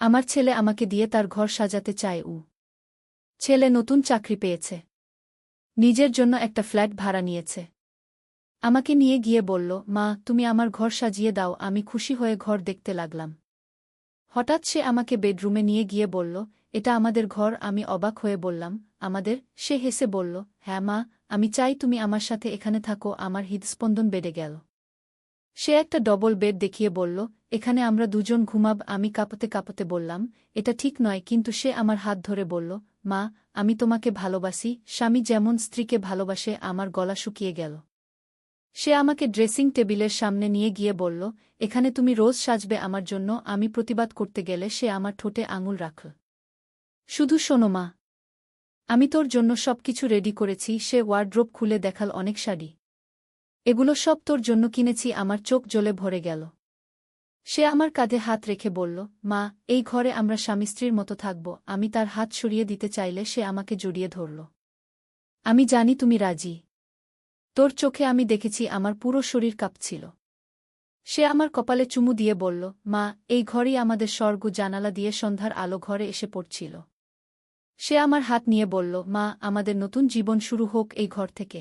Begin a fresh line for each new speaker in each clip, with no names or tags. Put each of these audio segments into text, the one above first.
আমার ছেলে আমাকে দিয়ে তার ঘর সাজাতে চায়। ছেলে নতুন চাকরি পেয়েছে, নিজের জন্য একটা ফ্ল্যাট ভাড়া নিয়েছে। আমাকে নিয়ে গিয়ে বলল, মা তুমি আমার ঘর সাজিয়ে দাও। আমি খুশি হয়ে ঘর দেখতে লাগলাম। হঠাৎ সে আমাকে বেডরুমে নিয়ে গিয়ে বলল, এটা আমাদের ঘর। আমি অবাক হয়ে বললাম, আমাদের? সে হেসে বলল, হ্যাঁ মা, আমি চাই তুমি আমার সাথে এখানে থাকো। আমার হৃদস্পন্দন বেড়ে গেল। সে একটা ডবল বেড দেখিয়ে বলল, এখানে আমরা দুজন ঘুমাব। আমি কাঁপতে কাঁপতে বললাম, এটা ঠিক নয়। কিন্তু সে আমার হাত ধরে বলল, মা আমি তোমাকে ভালোবাসি, স্বামী যেমন স্ত্রীকে ভালোবাসে। আমার গলা শুকিয়ে গেল। সে আমাকে ড্রেসিং টেবিলের সামনে নিয়ে গিয়ে বলল, এখানে তুমি রোজ সাজবে আমার জন্য। আমি প্রতিবাদ করতে গেলে সে আমার ঠোঁটে আঙুল রাখল। শুধু শোনো মা, আমি তোর জন্য সবকিছু রেডি করেছি। সে ওয়ার্ড্রোব খুলে দেখাল অনেক শাড়ি। এগুলো সব তোর জন্য কিনেছি। আমার চোখ জ্বলে ভরে গেল। সে আমার কাঁধে হাত রেখে বলল, মা এই ঘরে আমরা স্বামী স্ত্রীর মতো থাকব। আমি তার হাত সরিয়ে দিতে চাইলে সে আমাকে জড়িয়ে ধরল। আমি জানি তুমি রাজি। তোর চোখে আমি দেখেছি। আমার পুরো শরীর কাঁপছিল। সে আমার কপালে চুমু দিয়ে বলল, মা এই ঘরেই আমাদের স্বর্গ। জানালা দিয়ে সন্ধ্যার আলো ঘরে এসে পড়ছিল। সে আমার হাত নিয়ে বলল, মা আমাদের নতুন জীবন শুরু হোক এই ঘর থেকে।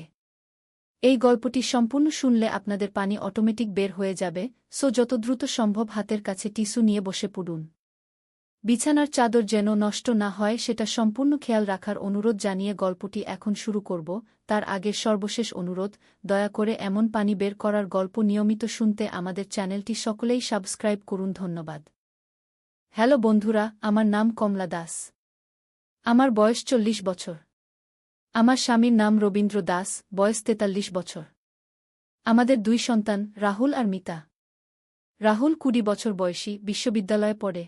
এই গল্পটি সম্পূর্ণ শুনলে আপনাদের পানি অটোমেটিক বের হয়ে যাবে। যত দ্রুত সম্ভব হাতের কাছে টিস্যু নিয়ে বসে পড়ুন। বিছানার চাদর যেন নষ্ট না হয় সেটা সম্পূর্ণ খেয়াল রাখার অনুরোধ জানিয়ে গল্পটি এখন শুরু করব। তার আগের সর্বশেষ অনুরোধ, দয়া করে এমন পানি বের করার গল্প নিয়মিত শুনতে আমাদের চ্যানেলটি সকলেই সাবস্ক্রাইব করুন। ধন্যবাদ। হ্যালো বন্ধুরা, আমার নাম কমলা দাস। আমার বয়স 40 বছর। আমার স্বামীর নাম রবীন্দ্র দাস, বয়স 43 বছর। আমাদের 2 সন্তান, রাহুল আর মিতা। রাহুল 20 বছর বয়সী, বিশ্ববিদ্যালয়ে পড়ে।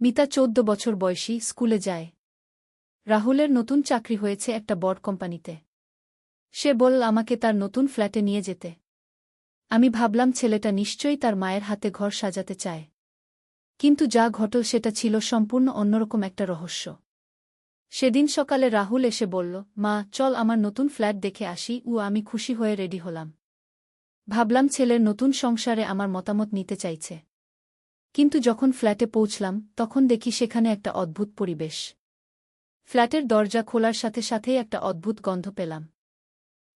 মিতা 14 বছর বয়সী, স্কুলে যায়। রাহুলের নতুন চাকরি হয়েছে একটা বড় কোম্পানিতে। সে বলল আমাকে তার নতুন ফ্ল্যাটে নিয়ে যেতে। আমি ভাবলাম ছেলেটা নিশ্চয়ই তার মায়ের হাতে ঘর সাজাতে চায়। কিন্তু যা ঘটল সেটা ছিল সম্পূর্ণ অন্যরকম একটা রহস্য। সেদিন সকালে রাহুল এসে বলল, মা চল আমার নতুন ফ্ল্যাট দেখে আসি। আমি খুশি হয়ে রেডি হলাম। ভাবলাম ছেলের নতুন সংসারে আমার মতামত নিতে চাইছে। কিন্তু যখন ফ্ল্যাটে পৌঁছলাম তখন দেখি সেখানে একটা অদ্ভুত পরিবেশ। ফ্ল্যাটের দরজা খোলার সাথে সাথেই একটা অদ্ভুত গন্ধ পেলাম।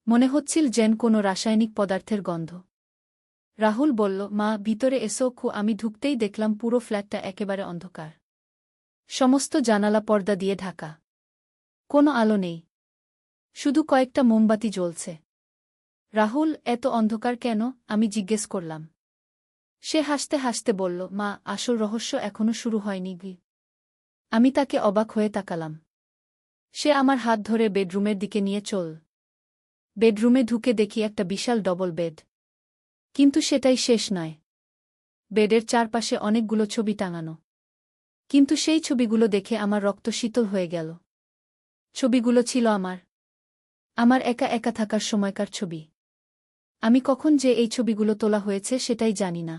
মনে হচ্ছিল যেন কোনো রাসায়নিক পদার্থের গন্ধ। রাহুল বলল, মা ভিতরে এসো। আমি ঢুকতেই দেখলাম পুরো ফ্ল্যাটটা একেবারে অন্ধকার। সমস্ত জানালা পর্দা দিয়ে ঢাকা। কোনো আলো নেই, শুধু কয়েকটা মোমবাতি জ্বলছে। রাহুল, এত অন্ধকার কেন? আমি জিজ্ঞেস করলাম। সে হাসতে হাসতে বলল, মা আসল রহস্য এখনো শুরু হয়নি। আমি তাকে অবাক হয়ে তাকালাম। সে আমার হাত ধরে বেডরুমের দিকে নিয়ে চল। বেডরুমে ঢুকে দেখি একটা বিশাল ডবল বেড। কিন্তু সেটাই শেষ নয়। বেডের চারপাশে অনেকগুলো ছবি টাঙানো। কিন্তু সেই ছবিগুলো দেখে আমার রক্ত শীতল হয়ে গেল। ছবিগুলো ছিল আমার একা একা থাকার সময়কার ছবি। আমি কখন যে এই ছবিগুলো তোলা হয়েছে সেটাই জানি না।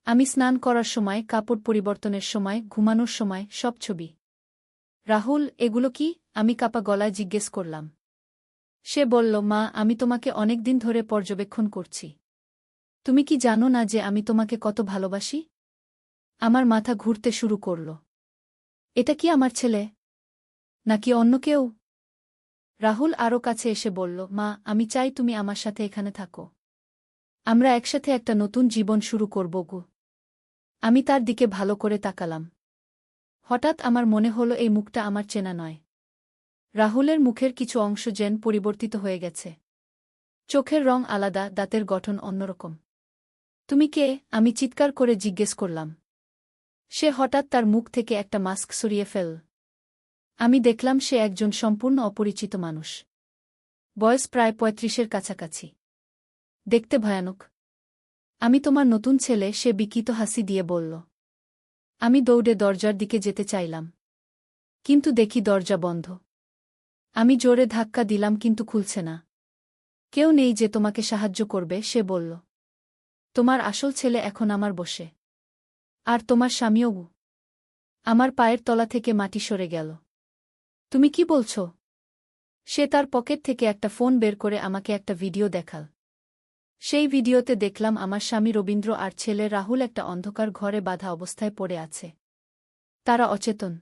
আমি স্নান করার সময়, কাপড় পরিবর্তনের সময়, ঘুমানোর সময়, সব ছবি। রাহুল, এগুলো কি? আমি কাপা গলায় জিজ্ঞেস করলাম। সে বলল, মা আমি তোমাকে অনেক দিন ধরে পর্যবেক্ষণ করছি। তুমি কি জানো না যে আমি তোমাকে কত ভালোবাসি? আমার মাথা ঘুরতে শুরু করল। এটা কি আমার ছেলে, নাকি অন্য কেউ? রাহুল আরও কাছে এসে বলল, মা আমি চাই তুমি আমার সাথে এখানে থাকো। আমরা একসাথে একটা নতুন জীবন শুরু করব। আমি তার দিকে ভালো করে তাকালাম। হঠাৎ আমার মনে হলো এই মুখটা আমার চেনা নয়। রাহুলের মুখের কিছু অংশ যেন পরিবর্তিত হয়ে গেছে। চোখের রং আলাদা, দাঁতের গঠন অন্যরকম। তুমি কে? আমি চিৎকার করে জিজ্ঞেস করলাম। সে হঠাৎ তার মুখ থেকে একটা মাস্ক সরিয়ে ফেল। আমি দেখলাম সে একজন সম্পূর্ণ অপরিচিত মানুষ। বয়স প্রায় 35-এর কাছাকাছি। দেখতে ভয়ানক। আমি তোমার নতুন ছেলে, সে বিকৃত হাসি দিয়ে বলল। আমি দৌড়ে দরজার দিকে যেতে চাইলাম। কিন্তু দেখি দরজা বন্ধ। আমি জোরে ধাক্কা দিলাম কিন্তু খুলছে না। কেউ নেই যে তোমাকে সাহায্য করবে, সে বলল। তোমার আসল ছেলে এখন আমার বসে। আর তোমার স্বামীও। আমার পায়ের তলা থেকে মাটি সরে গেল। তুমি কি বলছ? সে তার পকেট থেকে একটা ফোন বের করে আমাকে একটা ভিডিও দেখাল। সেই ভিডিওতে দেখলাম আমার স্বামী রবীন্দ্র আর ছেলে রাহুল একটা অন্ধকার ঘরে বাঁধা অবস্থায় পড়ে আছে। তারা অচেতন।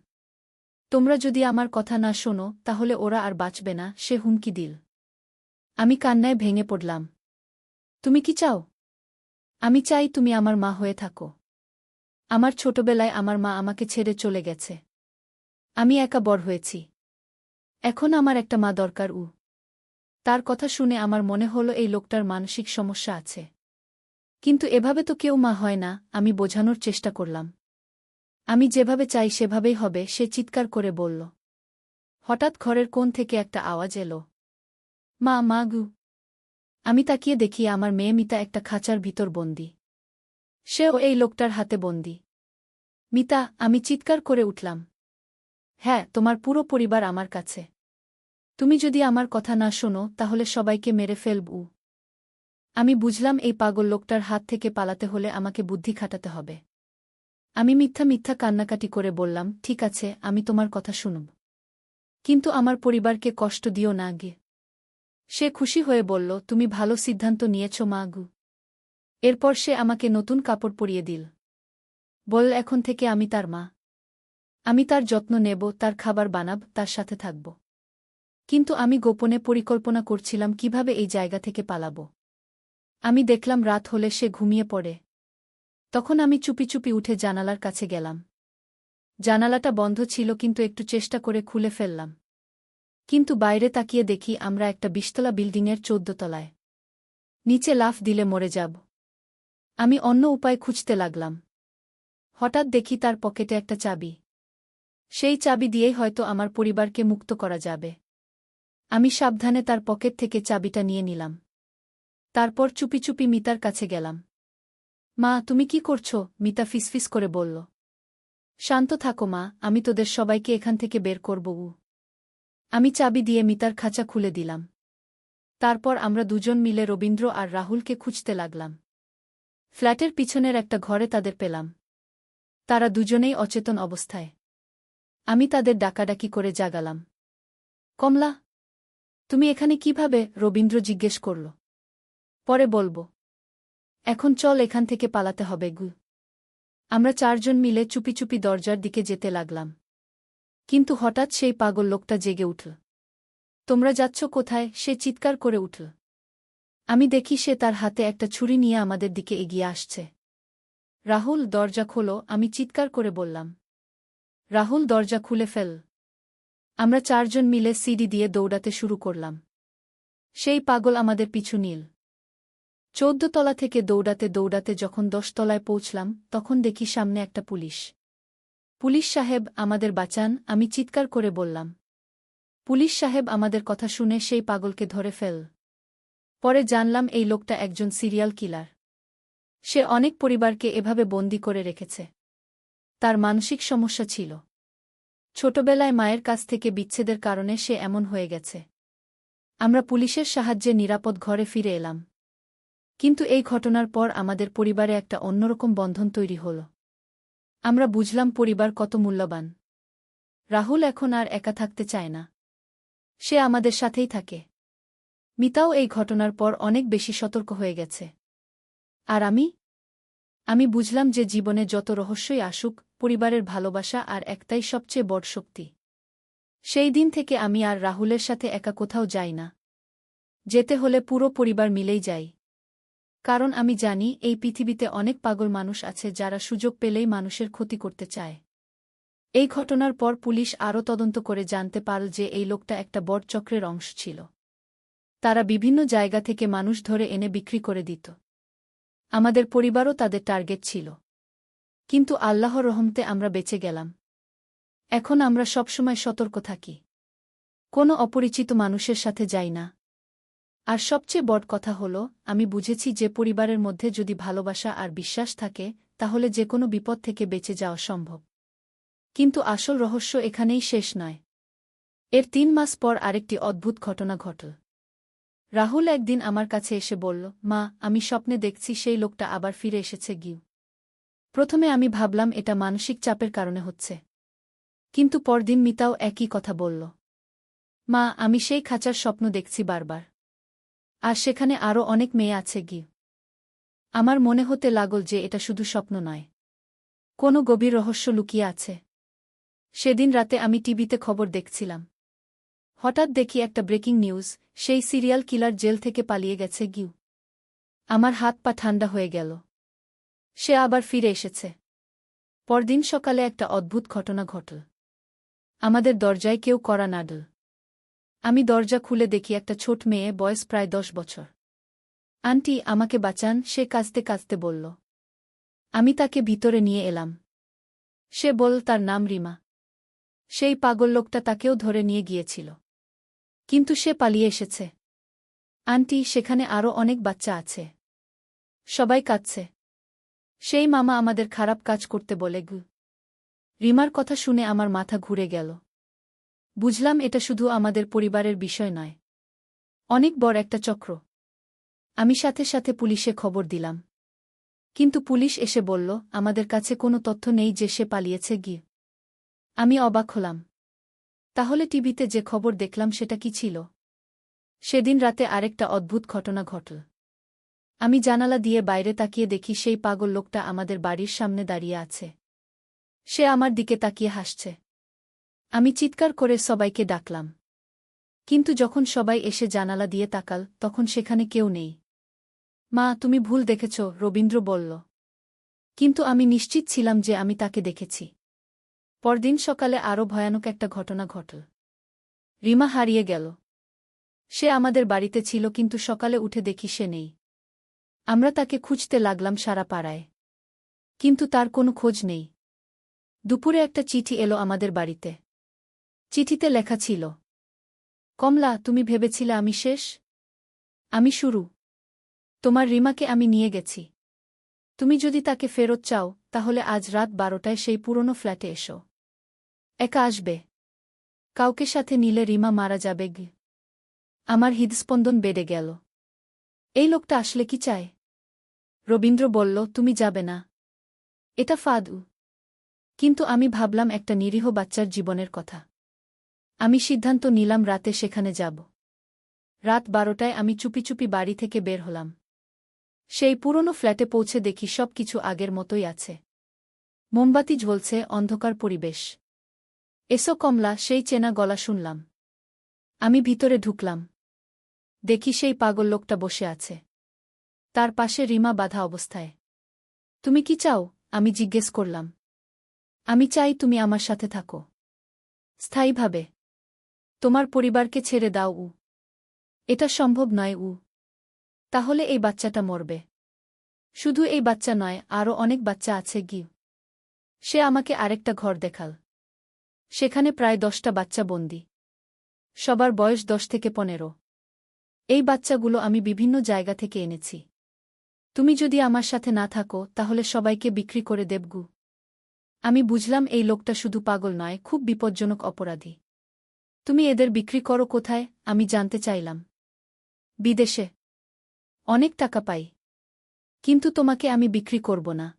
তোমরা যদি আমার কথা না শোনো তাহলে ওরা আর বাঁচবে না, সে হুমকি দিল। আমি কান্নায় ভেঙে পড়লাম। তুমি কি চাও? আমি চাই তুমি আমার মা হয়ে থাকো। আমার ছোটবেলায় আমার মা আমাকে ছেড়ে চলে গেছে। আমি একা বড় হয়েছি। এখন আমার একটা মা দরকার। তার কথা শুনে আমার মনে হলো এই লোকটার মানসিক সমস্যা আছে। কিন্তু এভাবে তো কেউ মা হয় না। আমি বোঝানোর চেষ্টা করলাম। আমি যেভাবে চাই সেভাবেই হবে, সে চিৎকার করে বলল। হঠাৎ ঘরের কোণ থেকে একটা আওয়াজ এলো, মা, মা গু। আমি তাকিয়ে দেখি আমার মেয়ে মিতা একটা খাঁচার ভিতর বন্দী। সেও এই লোকটার হাতে বন্দী। মিতা, আমি চিৎকার করে উঠলাম। হ্যাঁ, তোমার পুরো পরিবার আমার কাছে। তুমি যদি আমার কথা না শোনো তাহলে সবাইকে মেরে ফেলব। আমি বুঝলাম এই পাগল লোকটার হাত থেকে পালাতে হলে আমাকে বুদ্ধি খাটাতে হবে। আমি মিথ্যা মিথ্যা কান্নাকাটি করে বললাম, ঠিক আছে, আমি তোমার কথা শুনব। কিন্তু আমার পরিবারকে কষ্ট দিও না গে। সে খুশি হয়ে বলল, তুমি ভালো সিদ্ধান্ত নিয়েছ মা গু। এরপর সে আমাকে নতুন কাপড় পরিয়ে দিল। বল, এখন থেকে আমি তার মা। আমি তার যত্ন নেব, তার খাবার বানাব, তার সাথে থাকব। কিন্তু আমি গোপনে পরিকল্পনা করছিলাম কিভাবে এই জায়গা থেকে পালাব। আমি দেখলাম রাত হলে সে ঘুমিয়ে পড়ে। তখন আমি চুপি চুপি উঠে জানালার কাছে গেলাম। জানালাটা বন্ধ ছিল কিন্তু একটু চেষ্টা করে খুলে ফেললাম। কিন্তু বাইরে তাকিয়ে দেখি আমরা একটা ২০তলা বিল্ডিংয়ের ১৪ তলায়। নিচে লাফ দিলে মরে যাব। আমি অন্য উপায় খুঁজতে লাগলাম। হঠাৎ দেখি তার পকেটে একটা চাবি। সেই চাবি দিয়েই হয়তো আমার পরিবারকে মুক্ত করা যাবে। আমি সাবধানে তার পকেট থেকে চাবিটা নিয়ে নিলাম। তারপর চুপি চুপি মিতার কাছে গেলাম। মা, তুমি কি করছো? মিতা ফিসফিস করে বলল। শান্ত থাকো মা, আমি তোদের সবাইকে এখান থেকে বের করব। আমি চাবি দিয়ে মিতার খাঁচা খুলে দিলাম। তারপর আমরা দুজন মিলে রবীন্দ্র আর রাহুলকে খুঁজতে লাগলাম। ফ্ল্যাটের পিছনের একটা ঘরে তাদের পেলাম। তারা দুজনেই অচেতন অবস্থায়। আমি তাদের ডাকাডাকি করে জাগালাম। কমলা, তুমি এখানে কিভাবে? রবীন্দ্র জিজ্ঞেস করল। পরে বলবো। এখন চল, এখান থেকে পালাতে হবে গু। আমরা চারজন মিলে চুপি চুপি দরজার দিকে যেতে লাগলাম। কিন্তু হঠাৎ সেই পাগল লোকটা জেগে উঠল। তোমরা যাচ্ছ কোথায়? সে চিৎকার করে উঠল। আমি দেখি সে তার হাতে একটা ছুরি নিয়ে আমাদের দিকে এগিয়ে আসছে। রাহুল, দরজা খোলো, আমি চিৎকার করে বললাম। রাহুল দরজা খুলে ফেল। আমরা চারজন মিলে সিঁড়ি দিয়ে দৌড়াতে শুরু করলাম। সেই পাগল আমাদের পিছু নিল। ১৪ তলা থেকে দৌড়াতে দৌড়াতে যখন ১০ তলায় পৌঁছলাম তখন দেখি সামনে একটা পুলিশ। পুলিশ সাহেব, আমাদের বাঁচান, আমি চিৎকার করে বললাম। পুলিশ সাহেব আমাদের কথা শুনে সেই পাগলকে ধরে ফেল। পরে জানলাম এই লোকটা একজন সিরিয়াল কিলার। সে অনেক পরিবারকে এভাবে বন্দী করে রেখেছে। তার মানসিক সমস্যা ছিল। ছোটবেলায় মায়ের কাছ থেকে বিচ্ছেদের কারণে সে এমন হয়ে গেছে। আমরা পুলিশের সাহায্যে নিরাপদ ঘরে ফিরে এলাম। কিন্তু এই ঘটনার পর আমাদের পরিবারে একটা অন্যরকম বন্ধন তৈরি হল। আমরা বুঝলাম পরিবার কত মূল্যবান। রাহুল এখন আর একা থাকতে চায় না। সে আমাদের সাথেই থাকে। মিতাও এই ঘটনার পর অনেক বেশি সতর্ক হয়ে গেছে। আর আমি বুঝলাম যে জীবনে যত রহস্যই আসুক, পরিবারের ভালোবাসা আর একটাই সবচেয়ে বড় শক্তি। সেই দিন থেকে আমি আর রাহুলের সাথে একা কোথাও যাই না। যেতে হলে পুরো পরিবার মিলেই যাই। কারণ আমি জানি এই পৃথিবীতে অনেক পাগল মানুষ আছে যারা সুযোগ পেলেই মানুষের ক্ষতি করতে চায়। এই ঘটনার পর পুলিশ আরও তদন্ত করে জানতে পারল যে এই লোকটা একটা বড় চক্রের অংশ ছিল। তারা বিভিন্ন জায়গা থেকে মানুষ ধরে এনে বিক্রি করে দিত। আমাদের পরিবারও তাদের টার্গেট ছিল। কিন্তু আল্লাহর রহমতে আমরা বেঁচে গেলাম। এখন আমরা সবসময় সতর্ক থাকি। কোনো অপরিচিত মানুষের সাথে যাই না। আর সবচেয়ে বড় কথা হল, আমি বুঝেছি যে পরিবারের মধ্যে যদি ভালোবাসা আর বিশ্বাস থাকে তাহলে যে কোনো বিপদ থেকে বেঁচে যাওয়া সম্ভব। কিন্তু আসল রহস্য এখানেই শেষ নয়। এর ৩ মাস পর আরেকটি অদ্ভুত ঘটনা ঘটল। রাহুল একদিন আমার কাছে এসে বলল, মা, আমি স্বপ্নে দেখছি সেই লোকটা আবার ফিরে এসেছে গিউ। প্রথমে আমি ভাবলাম এটা মানসিক চাপের কারণে হচ্ছে। কিন্তু পরদিন মিতাও একই কথা বলল। মা, আমি সেই খাঁচার স্বপ্ন দেখছি বারবার। আর সেখানে আরও অনেক মেয়ে আছে গিউ। আমার মনে হতে লাগল যে এটা শুধু স্বপ্ন নয়, কোনো গভীর রহস্য লুকিয়ে আছে। সেদিন রাতে আমি টিভিতে খবর দেখছিলাম। হঠাৎ দেখি একটা ব্রেকিং নিউজ, সেই সিরিয়াল কিলার জেল থেকে পালিয়ে গেছে গিউ। আমার হাত পা ঠান্ডা হয়ে গেল। সে আবার ফিরে এসেছে। পরদিন সকালে একটা অদ্ভুত ঘটনা ঘটল। আমাদের দরজায় কেউ কড়া নাড়ল। আমি দরজা খুলে দেখি একটা ছোট মেয়ে, বয়স প্রায় 10 বছর। আন্টি, আমাকে বাঁচান, সে কাঁদতে কাঁদতে বলল। আমি তাকে ভিতরে নিয়ে এলাম। সে বলল তার নাম রিমা। সেই পাগল লোকটা তাকেও ধরে নিয়ে গিয়েছিল। কিন্তু সে পালিয়ে এসেছে। আন্টি, সেখানে আরও অনেক বাচ্চা আছে। সবাই কাঁদছে। সেই মামা আমাদের খারাপ কাজ করতে বলে গু। রিমার কথা শুনে আমার মাথা ঘুরে গেল। বুঝলাম এটা শুধু আমাদের পরিবারের বিষয় নয়, অনেক বড় একটা চক্র। আমি সাথে সাথে পুলিশে খবর দিলাম। কিন্তু পুলিশ এসে বলল আমাদের কাছে কোনো তথ্য নেই যে সে পালিয়েছে গিয়ে। আমি অবাক হলাম। তাহলে টিভিতে যে খবর দেখলাম সেটা কি ছিল? সেদিন রাতে আরেকটা অদ্ভুত ঘটনা ঘটল। আমি জানালা দিয়ে বাইরে তাকিয়ে দেখি সেই পাগল লোকটা আমাদের বাড়ির সামনে দাঁড়িয়ে আছে। সে আমার দিকে তাকিয়ে হাসছে। আমি চিৎকার করে সবাইকে ডাকলাম। কিন্তু যখন সবাই এসে জানালা দিয়ে তাকাল, তখন সেখানে কেউ নেই। মা, তুমি ভুল দেখেছ, রবীন্দ্র বলল। কিন্তু আমি নিশ্চিত ছিলাম যে আমি তাকে দেখেছি। পরদিন সকালে আরও ভয়ানক একটা ঘটনা ঘটল। রিমা হারিয়ে গেল। সে আমাদের বাড়িতে ছিল, কিন্তু সকালে উঠে দেখি সে নেই। আমরা তাকে খুঁজতে লাগলাম সারা পাড়ায়। কিন্তু তার কোনো খোঁজ নেই। দুপুরে একটা চিঠি এলো আমাদের বাড়িতে। চিঠিতে লেখা ছিল, কমলা, তুমি ভেবেছিলে আমি শেষ? আমি শুরু। তোমার রিমাকে আমি নিয়ে গেছি। তুমি যদি তাকে ফেরত চাও, তাহলে আজ রাত 12টায় সেই পুরনো ফ্ল্যাটে এসো। একা আসবে। কাউকে সাথে নিলে রিমা মারা যাবে গে। আমার হৃদস্পন্দন বেড়ে গেল। এই লোকটা আসলে কি চায়? রবীন্দ্র বলল, তুমি যাবে না। এটা ফাঁদ। কিন্তু আমি ভাবলাম একটা নিরীহ বাচ্চার জীবনের কথা। আমি সিদ্ধান্ত নিলাম রাতে সেখানে যাব। রাত 12টায় আমি চুপি চুপি বাড়ি থেকে বের হলাম। সেই পুরনো ফ্ল্যাটে পৌঁছে দেখি সব কিছু আগের মতোই আছে। মোমবাতি জ্বলছে, অন্ধকার পরিবেশ। এসো কমলা, সেই চেনা গলা শুনলাম। আমি ভিতরে ঢুকলাম। দেখি সেই পাগল লোকটা বসে আছে। তার পাশে রিমা বাঁধা অবস্থায়। তুমি কি চাও? আমি জিজ্ঞেস করলাম। আমি চাই তুমি আমার সাথে থাকো, স্থায়ীভাবে। তোমার পরিবারকে ছেড়ে দাও। এটা সম্ভব নয়। তাহলে এই বাচ্চাটা মরবে। শুধু এই বাচ্চা নয়, আরও অনেক বাচ্চা আছে গি। সে আমাকে আরেকটা ঘর দেখাল। সেখানে প্রায় 10টা বাচ্চা বন্দি। সবার বয়স 10 থেকে 15। এই বাচ্চাগুলো আমি বিভিন্ন জায়গা থেকে এনেছি। তুমি যদি আমার সাথে না থাকো, তাহলে সবাইকে বিক্রি করে দেবগু। আমি বুঝলাম এই লোকটা শুধু পাগল নয়, খুব বিপজ্জনক অপরাধী। তুমি এদের বিক্রি করো কোথায়? আমি জানতে চাইলাম। বিদেশে। অনেক টাকা পাই। কিন্তু তোমাকে আমি বিক্রি করব না।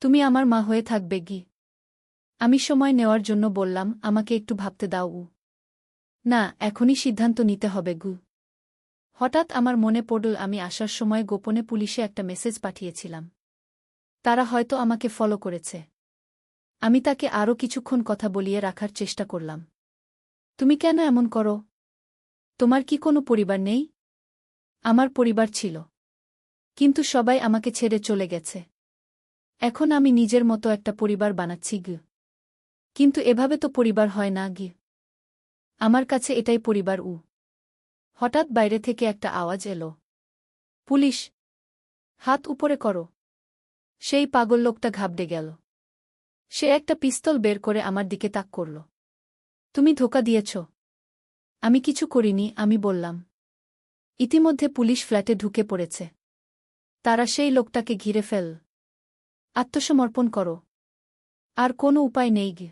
তুমি আমার মা হয়ে থাকবে গি। আমি সময় নেওয়ার জন্য বললাম, আমাকে একটু ভাবতে দাও। না, এখনই সিদ্ধান্ত নিতে হবে গু। হঠাৎ আমার মনে পড়ল আমি আসার সময় গোপনে পুলিশে একটা মেসেজ পাঠিয়েছিলাম। তারা হয়তো আমাকে ফলো করেছে। আমি তাকে আরও কিছুক্ষণ কথা বলিয়ে রাখার চেষ্টা করলাম। তুমি কেন এমন করো? তোমার কি কোনো পরিবার নেই? আমার পরিবার ছিল। কিন্তু সবাই আমাকে ছেড়ে চলে গেছে। এখন আমি নিজের মতো একটা পরিবার বানাচ্ছি গি। কিন্তু এভাবে তো পরিবার হয় না গি। আমার কাছে এটাই পরিবার। হঠাৎ বাইরে থেকে একটা আওয়াজ এলো। পুলিশ! হাত উপরে করো। সেই পাগল লোকটা ঘাবড়ে গেল। সে একটা পিস্তল বের করে আমার দিকে তাক করল। তুমি ধোঁকা দিয়েছ। আমি কিছু করিনি, আমি বললাম। ইতিমধ্যে পুলিশ ফ্ল্যাটে ঢুকে পড়েছে। তারা সেই লোকটাকে ঘিরে ফেল। আত্মসমর্পণ করো। আর কোনো উপায় নেই গি।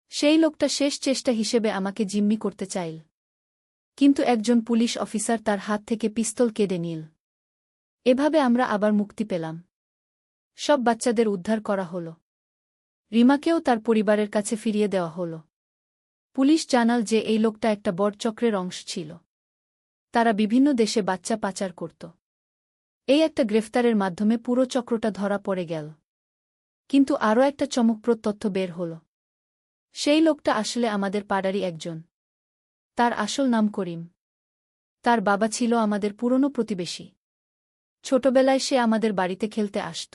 সেই লোকটা শেষ চেষ্টা হিসেবে আমাকে জিম্মি করতে চাইল। কিন্তু একজন পুলিশ অফিসার তার হাত থেকে পিস্তল কেড়ে নিল। এভাবে আমরা আবার মুক্তি পেলাম। সব বাচ্চাদের উদ্ধার করা হল। রিমাকেও তার পরিবারের কাছে ফিরিয়ে দেওয়া হল। পুলিশ জানাল যে এই লোকটা একটা বড় চক্রের অংশ ছিল। তারা বিভিন্ন দেশে বাচ্চা পাচার করত। এই একটা গ্রেফতারের মাধ্যমে পুরো চক্রটা ধরা পড়ে গেল। কিন্তু আরও একটা চমকপ্রদ তথ্য বের হল। সেই লোকটা আসলে আমাদের পাড়ারই একজন। তার আসল নাম করিম। তার বাবা ছিল আমাদের পুরনো প্রতিবেশী। ছোটবেলায় সে আমাদের বাড়িতে খেলতে আসত।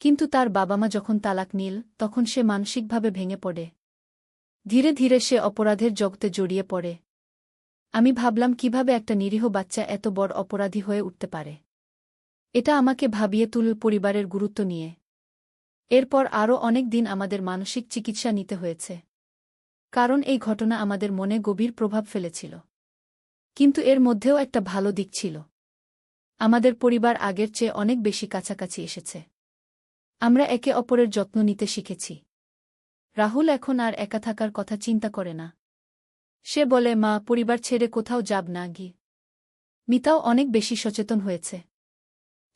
কিন্তু তার বাবা-মা যখন তালাক নিল তখন সে মানসিকভাবে ভেঙে পড়ে। ধীরে ধীরে সে অপরাধের জগতে জড়িয়ে পড়ে। আমি ভাবলাম কিভাবে একটা নিরীহ বাচ্চা এত বড় অপরাধী হয়ে উঠতে পারে। এটা আমাকে ভাবিয়ে তুলল পরিবারের গুরুত্ব নিয়ে। এরপর আরও অনেক দিন আমাদের মানসিক চিকিৎসা নিতে হয়েছে। কারণ এই ঘটনা আমাদের মনে গভীর প্রভাব ফেলেছিল। কিন্তু এর মধ্যেও একটা ভালো দিক ছিল। আমাদের পরিবার আগের চেয়ে অনেক বেশি কাছাকাছি এসেছে। আমরা একে অপরের যত্ন নিতে শিখেছি। রাহুল এখন আর একা থাকার কথা চিন্তা করে না। সে বলে, মা, পরিবার ছেড়ে কোথাও যাব না গি। মিতাও অনেক বেশি সচেতন হয়েছে।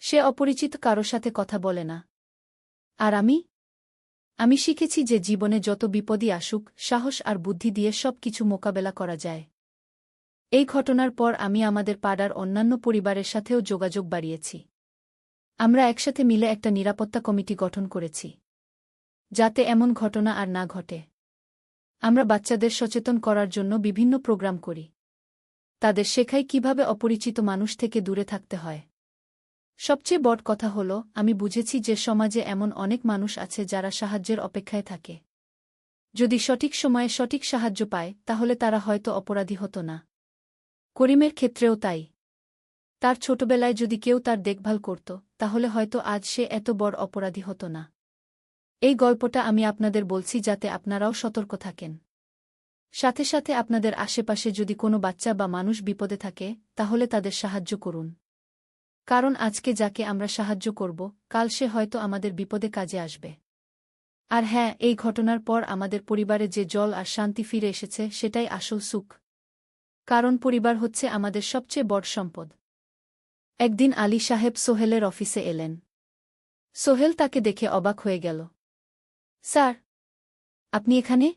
সে অপরিচিত কারো সাথে কথা বলে না। আর আমি শিখেছি যে জীবনে যত বিপদই আসুক, সাহস আর বুদ্ধি দিয়ে সব কিছু মোকাবেলা করা যায়। এই ঘটনার পর আমি আমাদের পাড়ার অন্যান্য পরিবারের সাথেও যোগাযোগ বাড়িয়েছি। আমরা একসাথে মিলে একটা নিরাপত্তা কমিটি গঠন করেছি, যাতে এমন ঘটনা আর না ঘটে। আমরা বাচ্চাদের সচেতন করার জন্য বিভিন্ন প্রোগ্রাম করি। তাদের শেখাই কিভাবে অপরিচিত মানুষ থেকে দূরে থাকতে হয়। সবচেয়ে বড় কথা হল, আমি বুঝেছি যে সমাজে এমন অনেক মানুষ আছে যারা সাহায্যের অপেক্ষায় থাকে। যদি সঠিক সময়ে সঠিক সাহায্য পায় তাহলে তারা হয়তো অপরাধী হতো না। করিমের ক্ষেত্রেও তাই। তার ছোটবেলায় যদি কেউ তার দেখভাল করত, তাহলে হয়তো আজ সে এত বড় অপরাধী হতো না। এই গল্পটা আমি আপনাদের বলছি যাতে আপনারাও সতর্ক থাকেন। সাথে সাথে আপনাদের আশেপাশে যদি কোনো বাচ্চা বা মানুষ বিপদে থাকে, তাহলে তাদের সাহায্য করুন। কারণ আজকে যাকে আমরা সাহায্য করব, কাল সে হয়তো আমাদের বিপদে কাজে আসবে। আর হ্যাঁ, এই ঘটনার পর আমাদের পরিবারে যে জল আর শান্তি ফিরে এসেছে সেটাই আসল সুখ। কারণ পরিবার হচ্ছে আমাদের সবচেয়ে বড় সম্পদ। একদিন আলী সাহেব সোহেলের অফিসে এলেন। সোহেল তাকে দেখে অবাক হয়ে গেল। স্যার, আপনি এখানে?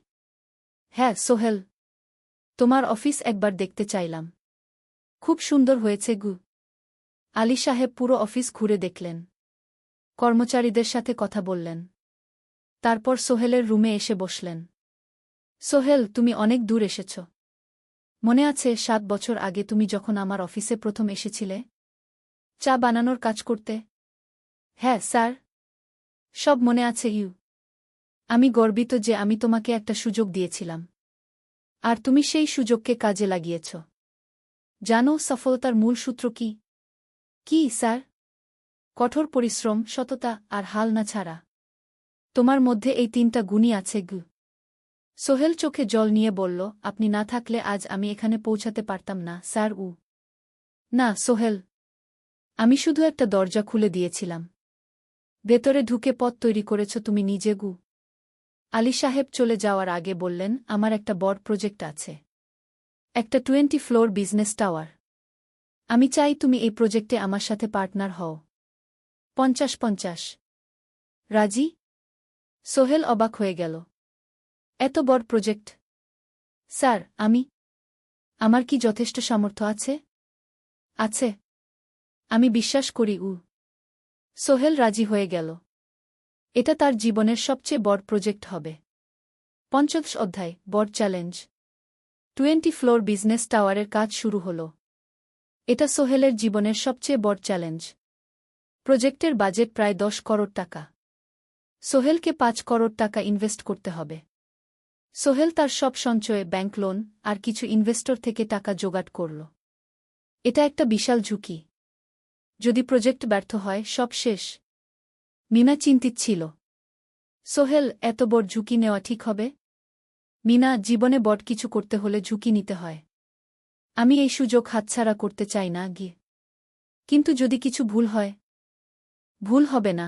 হ্যাঁ সোহেল, তোমার অফিস একবার দেখতে চাইলাম। খুব সুন্দর হয়েছে গু। আলী সাহেব পুরো অফিস ঘুরে দেখলেন। কর্মচারীদের সাথে কথা বললেন। তারপর সোহেলের রুমে এসে বসলেন। সোহেল, তুমি অনেক দূর এসেছ। মনে আছে 7 বছর আগে তুমি যখন আমার অফিসে প্রথম এসেছিলে চা বানানোর কাজ করতে? হ্যাঁ স্যার, সব মনে আছে ইউ। আমি গর্বিত যে আমি তোমাকে একটা সুযোগ দিয়েছিলাম। আর তুমি সেই সুযোগকে কাজে লাগিয়েছ। জানো সফলতার মূল সূত্র কি? কি স্যার? কঠোর পরিশ্রম, সততা আর হাল না ছাড়া। তোমার মধ্যে এই 3টা গুণই আছে গু। সোহেল চোখে জল নিয়ে বলল, আপনি না থাকলে আজ আমি এখানে পৌঁছাতে পারতাম না স্যার। না সোহেল, আমি শুধু একটা দরজা খুলে দিয়েছিলাম। ভেতরে ঢুকে পথ তৈরি করেছ তুমি নিজে গু। আলী সাহেব চলে যাওয়ার আগে বললেন, আমার একটা বড় প্রজেক্ট আছে। একটা 20 ফ্লোর বিজনেস টাওয়ার। আমি চাই তুমি এই প্রজেক্টে আমার সাথে পার্টনার হও। 50-50। রাজি? সোহেল অবাক হয়ে গেল। এত বড় প্রজেক্ট? স্যার, আমার কি যথেষ্ট সামর্থ্য আছে? আছে। আমি বিশ্বাস করি সোহেল রাজি হয়ে গেল। এটা তার জীবনের সবচেয়ে বড় প্রজেক্ট হবে। 50 অধ্যায়, বড় চ্যালেঞ্জ। 20 ফ্লোর বিজনেস টাওয়ারের কাজ শুরু হল। এটা সোহেলের জীবনের সবচেয়ে বড় চ্যালেঞ্জ। প্রজেক্টের বাজেট প্রায় 10 করোড় টাকা। সোহেলকে 5 করোড় টাকা ইনভেস্ট করতে হবে। সোহেল তার সব সঞ্চয়ে, ব্যাংক লোন আর কিছু ইনভেস্টর থেকে টাকা জোগাড় করল। এটা একটা বিশাল ঝুঁকি। যদি প্রজেক্ট ব্যর্থ হয়, সব শেষ। মিনা চিন্তিত ছিল। সোহেল, এত বড় ঝুঁকি নেওয়া ঠিক হবে? মিনা, জীবনে বড় কিছু করতে হলে ঝুঁকি নিতে হয়। আমি এই সুযোগ হাতছাড়া করতে চাই না গিয়ে। কিন্তু যদি কিছু ভুল হয়? ভুল হবে না।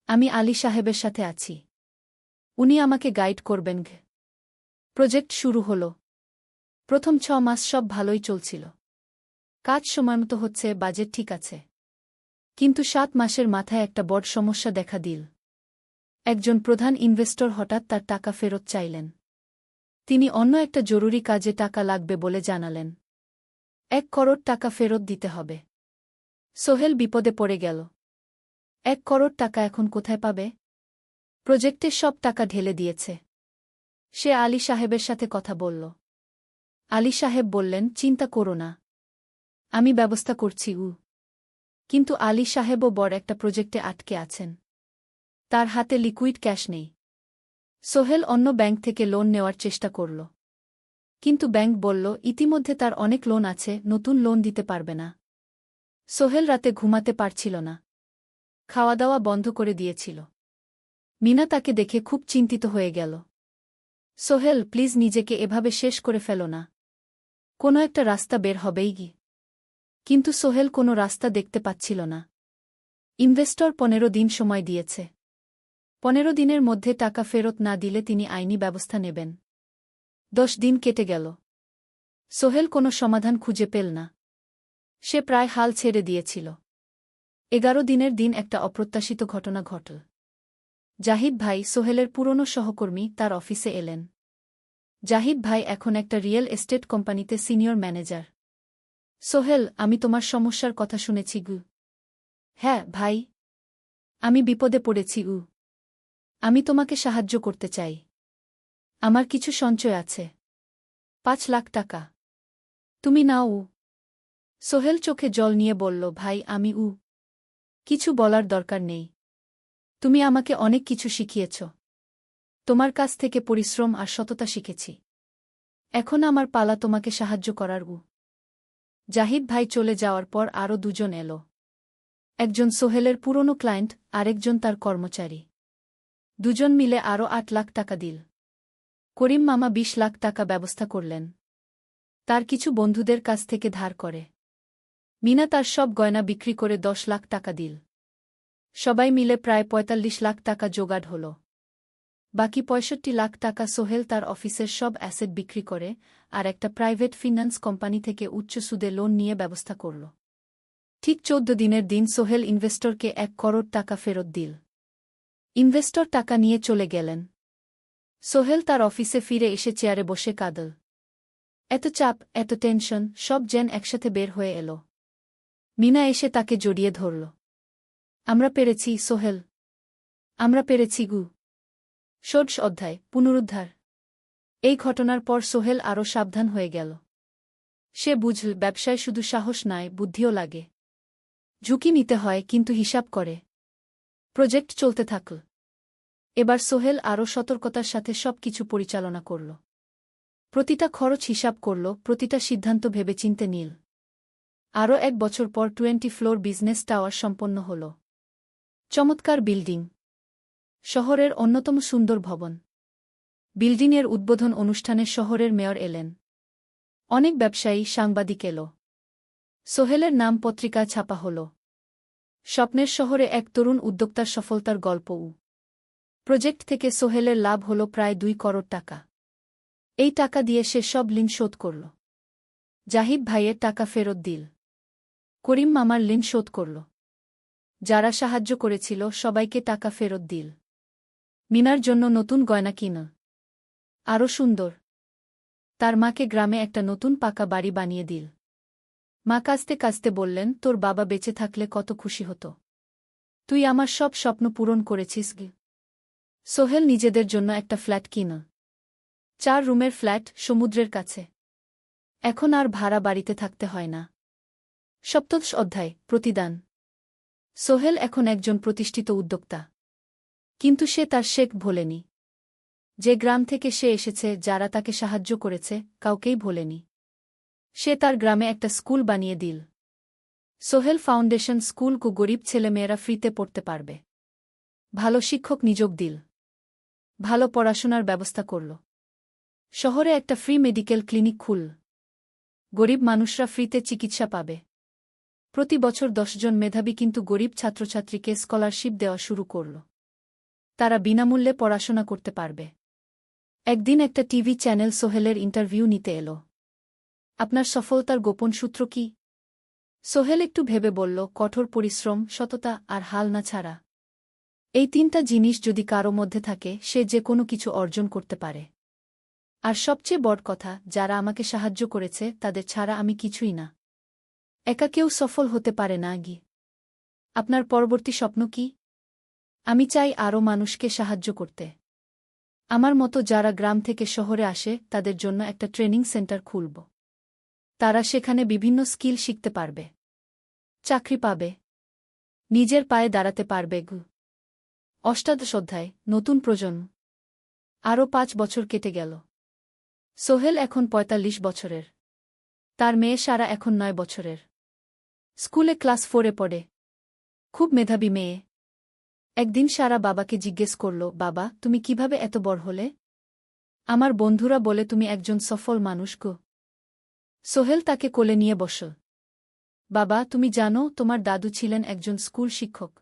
আমি আলী সাহেবের সাথে আছি। উনি আমাকে গাইড করবেন। প্রজেক্ট শুরু হল। প্রথম 6 মাস সব ভালোই চলছিল। কাজ সময়মতো হচ্ছে, বাজেট ঠিক আছে। কিন্তু 7 মাসের মাথায় একটা বড় সমস্যা দেখা দিল। একজন প্রধান ইনভেস্টর হঠাৎ তার টাকা ফেরত চাইলেন। তিনি অন্য একটা জরুরি কাজে টাকা লাগবে বলে জানালেন। 1 করোড় টাকা ফেরত দিতে হবে। সোহেল বিপদে পড়ে গেল। 1 করোড় টাকা এখন কোথায় পাবে? প্রজেক্টে সব টাকা ঢেলে দিয়েছে। সে আলী সাহেবের সাথে কথা বলল। আলী সাহেব বললেন, চিন্তা করো না, আমি ব্যবস্থা করছি। কিন্তু আলী সাহেবও বড় একটা প্রজেক্টে আটকে আছেন। তার হাতে লিকুইড ক্যাশ নেই। সোহেল অন্য ব্যাংক থেকে লোন নেওয়ার চেষ্টা করল। কিন্তু ব্যাংক বলল, ইতিমধ্যে তার অনেক লোন আছে, নতুন লোন দিতে পারবে না। সোহেল রাতে ঘুমাতে পারছিল না। খাওয়া দাওয়া বন্ধ করে দিয়েছিল। মিনা তাকে দেখে খুব চিন্তিত হয়ে গেল। সোহেল, প্লিজ নিজেকে এভাবে শেষ করে ফেলো না। কোনো একটা রাস্তা বের হবেই কি। কিন্তু সোহেল কোনো রাস্তা দেখতে পাচ্ছিল না। ইনভেস্টর 15 দিন সময় দিয়েছে। 15 দিনের মধ্যে টাকা ফেরত না দিলে তিনি আইনি ব্যবস্থা নেবেন। 10 দিন কেটে গেল। সোহেল কোনো সমাধান খুঁজে পেল না। সে প্রায় হাল ছেড়ে দিয়েছিল। 11 দিনের দিন একটা অপ্রত্যাশিত ঘটনা ঘটল। জাহিদ ভাই, সোহেলের পুরনো সহকর্মী, তার অফিসে এলেন। জাহিদ ভাই এখন একটা রিয়েল এস্টেট কোম্পানিতে সিনিয়র ম্যানেজার। সোহেল, আমি তোমার সমস্যার কথা শুনেছি গু। হ্যাঁ ভাই, আমি বিপদে পড়েছি। আমি তোমাকে সাহায্য করতে চাই। আমার কিছু সঞ্চয় আছে, 5 লাখ টাকা। তুমি নাও। সোহেল চোখে জল নিয়ে বলল, ভাই আমি কিছু বলার দরকার নেই। তুমি আমাকে অনেক কিছু শিখিয়েছ। তোমার কাছ থেকে পরিশ্রম আর সততা শিখেছি। এখন আমার পালা তোমাকে সাহায্য করার। জাহিদ ভাই চলে যাওয়ার পর আরও দুজন এলো। একজন সোহেলের পুরনো ক্লায়েন্ট, আরেকজন তার কর্মচারী। দুজন মিলে আরও 8 লাখ টাকা দিল। করিম মামা 20 লাখ টাকা ব্যবস্থা করলেন। তার কিছু বন্ধুদের কাছ থেকে ধার করে। মিনা তার সব গয়না বিক্রি করে 10 লাখ টাকা দিল। সবাই মিলে প্রায় 45 লাখ টাকা জোগাড় হল। বাকি 65 লাখ টাকা সোহেল তার অফিসের সব অ্যাসেট বিক্রি করে আর একটা প্রাইভেট ফিন্যান্স কোম্পানি থেকে উচ্চ সুদে লোন নিয়ে ব্যবস্থা করল। ঠিক 14 দিনের দিন সোহেল ইনভেস্টরকে 1 করোড় টাকা ফেরত দিল। ইনভেস্টর টাকা নিয়ে চলে গেলেন। সোহেল তার অফিসে ফিরে এসে চেয়ারে বসে কাঁদল। এত চাপ, এত টেনশন, সব যেন একসাথে বের হয়ে এলো। মিনা এসে তাকে জড়িয়ে ধরল। আমরা পেরেছি সোহেল, আমরা পেরেছি গু। ষোড়শ অধ্যায়, পুনরুদ্ধার। এই ঘটনার পর সোহেল আরও সাবধান হয়ে গেল। সে বুঝল, ব্যবসায় শুধু সাহস নয়, বুদ্ধিও লাগে। ঝুঁকি নিতে হয়, কিন্তু হিসাব করে। প্রজেক্ট চলতে থাকল। এবার সোহেল আরও সতর্কতার সাথে সবকিছু পরিচালনা করল। প্রতিটা খরচ হিসাব করল, প্রতিটা সিদ্ধান্ত ভেবেচিন্তে নিল। আরও 1 বছর পর 20 ফ্লোর বিজনেস টাওয়ার সম্পন্ন হল। চমৎকার বিল্ডিং, শহরের অন্যতম সুন্দর ভবন। বিল্ডিংয়ের উদ্বোধন অনুষ্ঠানে শহরের মেয়র এলেন। অনেক ব্যবসায়ী, সাংবাদিক এল। সোহেলের নাম পত্রিকা ছাপা হল। স্বপ্নের শহরে এক তরুণ উদ্যোক্তার সফলতার গল্প। প্রজেক্ট থেকে সোহেলের লাভ হল প্রায় 2 করোড় টাকা। এই টাকা দিয়ে সে সব ঋণ শোধ করল। জাহিদ ভাইয়ের টাকা ফেরত দিল। করিম মামার ঋণ শোধ করল। যারা সাহায্য করেছিল সবাইকে টাকা ফেরত দিল। মিনার জন্য নতুন গয়না কিন। আরও সুন্দর। তার মাকে গ্রামে একটা নতুন পাকা বাড়ি বানিয়ে দিল। মা কাঁদতে কাঁদতে বললেন, তোর বাবা বেঁচে থাকলে কত খুশি হতো। তুই আমার সব স্বপ্ন পূরণ করেছিস গে। সোহেল নিজেদের জন্য একটা ফ্ল্যাট কিন। 4 রুমের ফ্ল্যাট, সমুদ্রের কাছে। এখন আর ভাড়া বাড়িতে থাকতে হয় না। সপ্তদশ অধ্যায়, প্রতিদান। সোহেল এখন একজন প্রতিষ্ঠিত উদ্যোক্তা। কিন্তু সে তার শেখ ভোলেনি। যে গ্রাম থেকে সে এসেছে, যারা তাকে সাহায্য করেছে, কাউকেই ভোলেনি। সে তার গ্রামে একটা স্কুল বানিয়ে দিল। সোহেল ফাউন্ডেশন স্কুল কো গরিব ছেলেমেয়েরা ফ্রিতে পড়তে পারবে। ভালো শিক্ষক নিযোগ দিল। ভালো পড়াশোনার ব্যবস্থা করল। শহরে একটা ফ্রি মেডিকেল ক্লিনিক খুল। গরিব মানুষরা ফ্রিতে চিকিৎসা পাবে। প্রতি বছর 10 জন মেধাবী কিন্তু গরিব ছাত্রছাত্রীকে স্কলারশিপ দেওয়া শুরু করল। তারা বিনামূল্যে পড়াশোনা করতে পারবে। একদিন একটা টিভি চ্যানেল সোহেলের ইন্টারভিউ নিতে এলো। আপনার সফলতার গোপন সূত্র কি? সোহেল একটু ভেবে বলল, কঠোর পরিশ্রম, সততা আর হাল না ছাড়া। এই 3টা জিনিস যদি কারো মধ্যে থাকে, সে যে কোনো কিছু অর্জন করতে পারে। আর সবচেয়ে বড় কথা, যারা আমাকে সাহায্য করেছে তাদের ছাড়া আমি কিছুই না। একা কেউ সফল হতে পারে না গি। আপনার পরবর্তী স্বপ্ন কি? আমি চাই আরও মানুষকে সাহায্য করতে। আমার মতো যারা গ্রাম থেকে শহরে আসে তাদের জন্য একটা ট্রেনিং সেন্টার খুলব। তারা সেখানে বিভিন্ন স্কিল শিখতে পারবে, চাকরি পাবে, নিজের পায়ে দাঁড়াতে পারবে। অষ্টাদশ অধ্যায়, নতুন প্রজন্ম। আরও ৫ বছর কেটে গেল। সোহেল এখন ৪৫ বছরের। তার মেয়ে সারা এখন ৯ বছরের। স্কুলে ক্লাস 4-এ পড়ে। খুব মেধাবী মেয়ে। একদিন সারা বাবাকে জিজ্ঞেস করল, বাবা, তুমি কিভাবে এত বড় হলে? আমার বন্ধুরা বলে তুমি একজন সফল মানুষ গো। সোহেল তাকে কোলে নিয়ে বসল। বাবা, তুমি জানো তোমার দাদু ছিলেন একজন স্কুল শিক্ষক।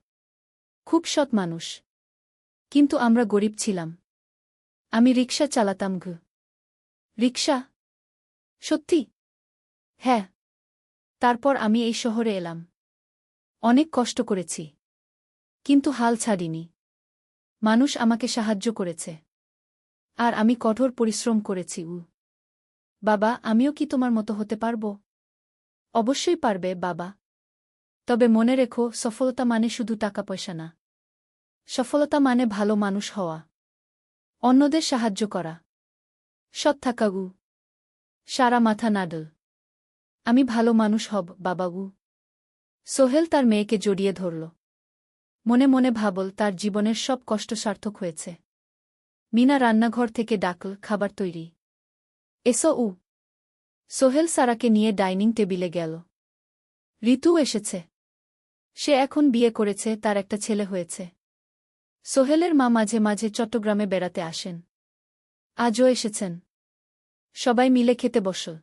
খুব সৎ মানুষ। কিন্তু আমরা গরিব ছিলাম। আমি রিকশা চালাতাম। রিকশা? সত্যি? হ্যাঁ। তারপর আমি এই শহরে এলাম। অনেক কষ্ট করেছি। কিন্তু হাল ছাড়িনি। মানুষ আমাকে সাহায্য করেছে। আর আমি কঠোর পরিশ্রম করেছি। বাবা, আমিও কি তোমার মতো হতে পারব? অবশ্যই পারবে বাবা। তবে মনে রেখো, সফলতা মানে শুধু টাকা পয়সা না। সফলতা মানে ভালো মানুষ হওয়া, অন্যদের সাহায্য করা, সৎ থাকা। সারা মাথা নাড়ল। আমি ভালো মানুষ হব বাবা। সোহেল তার মেয়েকে জড়িয়ে ধরল। মনে মনে ভাবল তার জীবনের সব কষ্ট সার্থক হয়েছে। মিনা রান্নাঘর থেকে ডাকল, খাবার তৈরি। এসো। সোহেল সারাকে নিয়ে ডাইনিং টেবিলে গেল। ঋতু এসেছে। সে এখন বিয়ে করেছে, তার একটা ছেলে হয়েছে। সোহেলের মা মাঝে মাঝে চট্টগ্রামে বেড়াতে আসেন। আজও এসেছেন। সবাই মিলে খেতে বসল।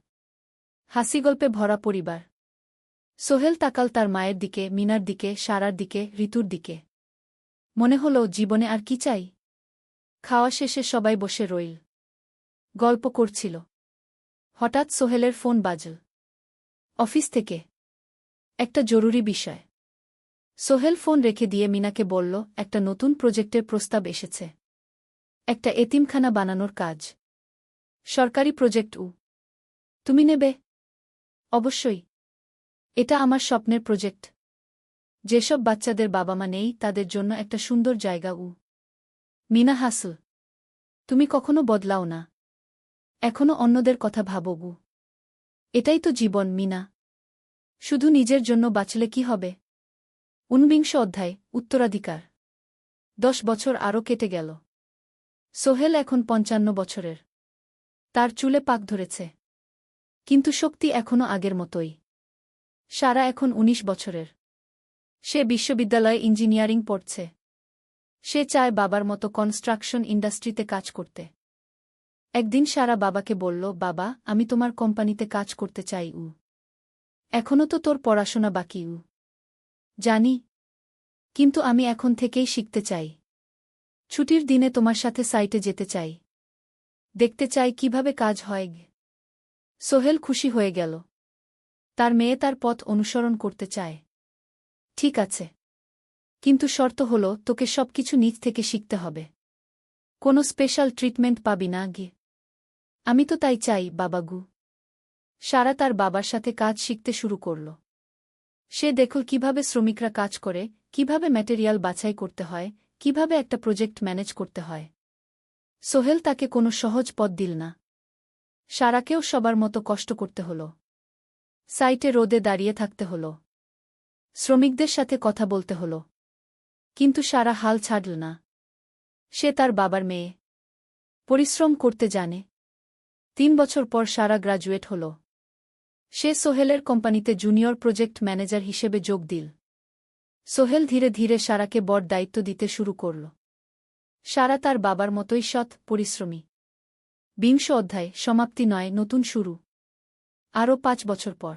হাসিগল্পে ভরা পরিবার। সোহেল তাকাল তার মায়ের দিকে, মিনার দিকে, সারার দিকে, ঋতুর দিকে। মনে হল জীবনে আর কি চাই? খাওয়া শেষে সবাই বসে রইল। গল্প করছিল। হঠাৎ সোহেলের ফোন বাজল। অফিস থেকে। একটা জরুরি বিষয়। সোহেল ফোন রেখে দিয়ে মিনাকে বলল, একটা নতুন প্রজেক্টের প্রস্তাব এসেছে। একটা এতিমখানা বানানোর কাজ। সরকারি প্রজেক্ট। তুমি নেবে? অবশ্যই। এটা আমার স্বপ্নের প্রজেক্ট। যেসব বাচ্চাদের বাবা মা নেই তাদের জন্য একটা সুন্দর জায়গা। মিনা হাসল। তুমি কখনো বদলাও না। এখনো অন্যদের কথা ভাবো। এটাই তো জীবন মিনা। শুধু নিজের জন্য বাঁচলে কি হবে? ঊনবিংশ অধ্যায়, উত্তরাধিকার। 10 বছর আরও কেটে গেল। সোহেল এখন 55 বছরের। তার চুলে পাক ধরেছে। কিন্তু শক্তি এখনও আগের মতোই। সারা এখন 19 বছরের। সে বিশ্ববিদ্যালয়ে ইঞ্জিনিয়ারিং পড়ছে। সে চায় বাবার মতো কনস্ট্রাকশন ইন্ডাস্ট্রিতে কাজ করতে। একদিন সারা বাবাকে বলল, বাবা, আমি তোমার কোম্পানিতে কাজ করতে চাই। এখনও তো তোর পড়াশোনা বাকি। জানি। কিন্তু আমি এখন থেকেই শিখতে চাই। ছুটির দিনে তোমার সাথে সাইটে যেতে চাই। দেখতে চাই কিভাবে কাজ হয়। সোহেল খুশি হয়ে গেল। তার মেয়ে তার পথ অনুসরণ করতে চায়। ঠিক আছে। কিন্তু শর্ত হল, তোকে সবকিছু নিজ থেকে শিখতে হবে। কোনো স্পেশাল ট্রিটমেন্ট পাবি না। আমি তো তাই চাই বাবাগু। সারা তার বাবার সাথে কাজ শিখতে শুরু করল। সে দেখল কিভাবে শ্রমিকরা কাজ করে, কিভাবে ম্যাটেরিয়াল বাছাই করতে হয়, কিভাবে একটা প্রজেক্ট ম্যানেজ করতে হয়। সোহেল তাকে কোনো সহজ পথ দিল না। সারাকেও সবার মতো কষ্ট করতে হল। সাইটে রোদে দাঁড়িয়ে থাকতে হল। শ্রমিকদের সাথে কথা বলতে হল। কিন্তু সারা হাল ছাড়ল না। সে তার বাবার মেয়ে। পরিশ্রম করতে জানে। 3 বছর পর সারা গ্রাজুয়েট হল। সে সোহেলের কোম্পানিতে জুনিয়র প্রজেক্ট ম্যানেজার হিসেবে যোগ দিল। সোহেল ধীরে ধীরে সারাকে বড় দায়িত্ব দিতে শুরু করল। সারা তার বাবার মতোই সৎ, পরিশ্রমী। 20 অধ্যায়, সমাপ্তি নয়, নতুন শুরু। আরও 5 বছর পর।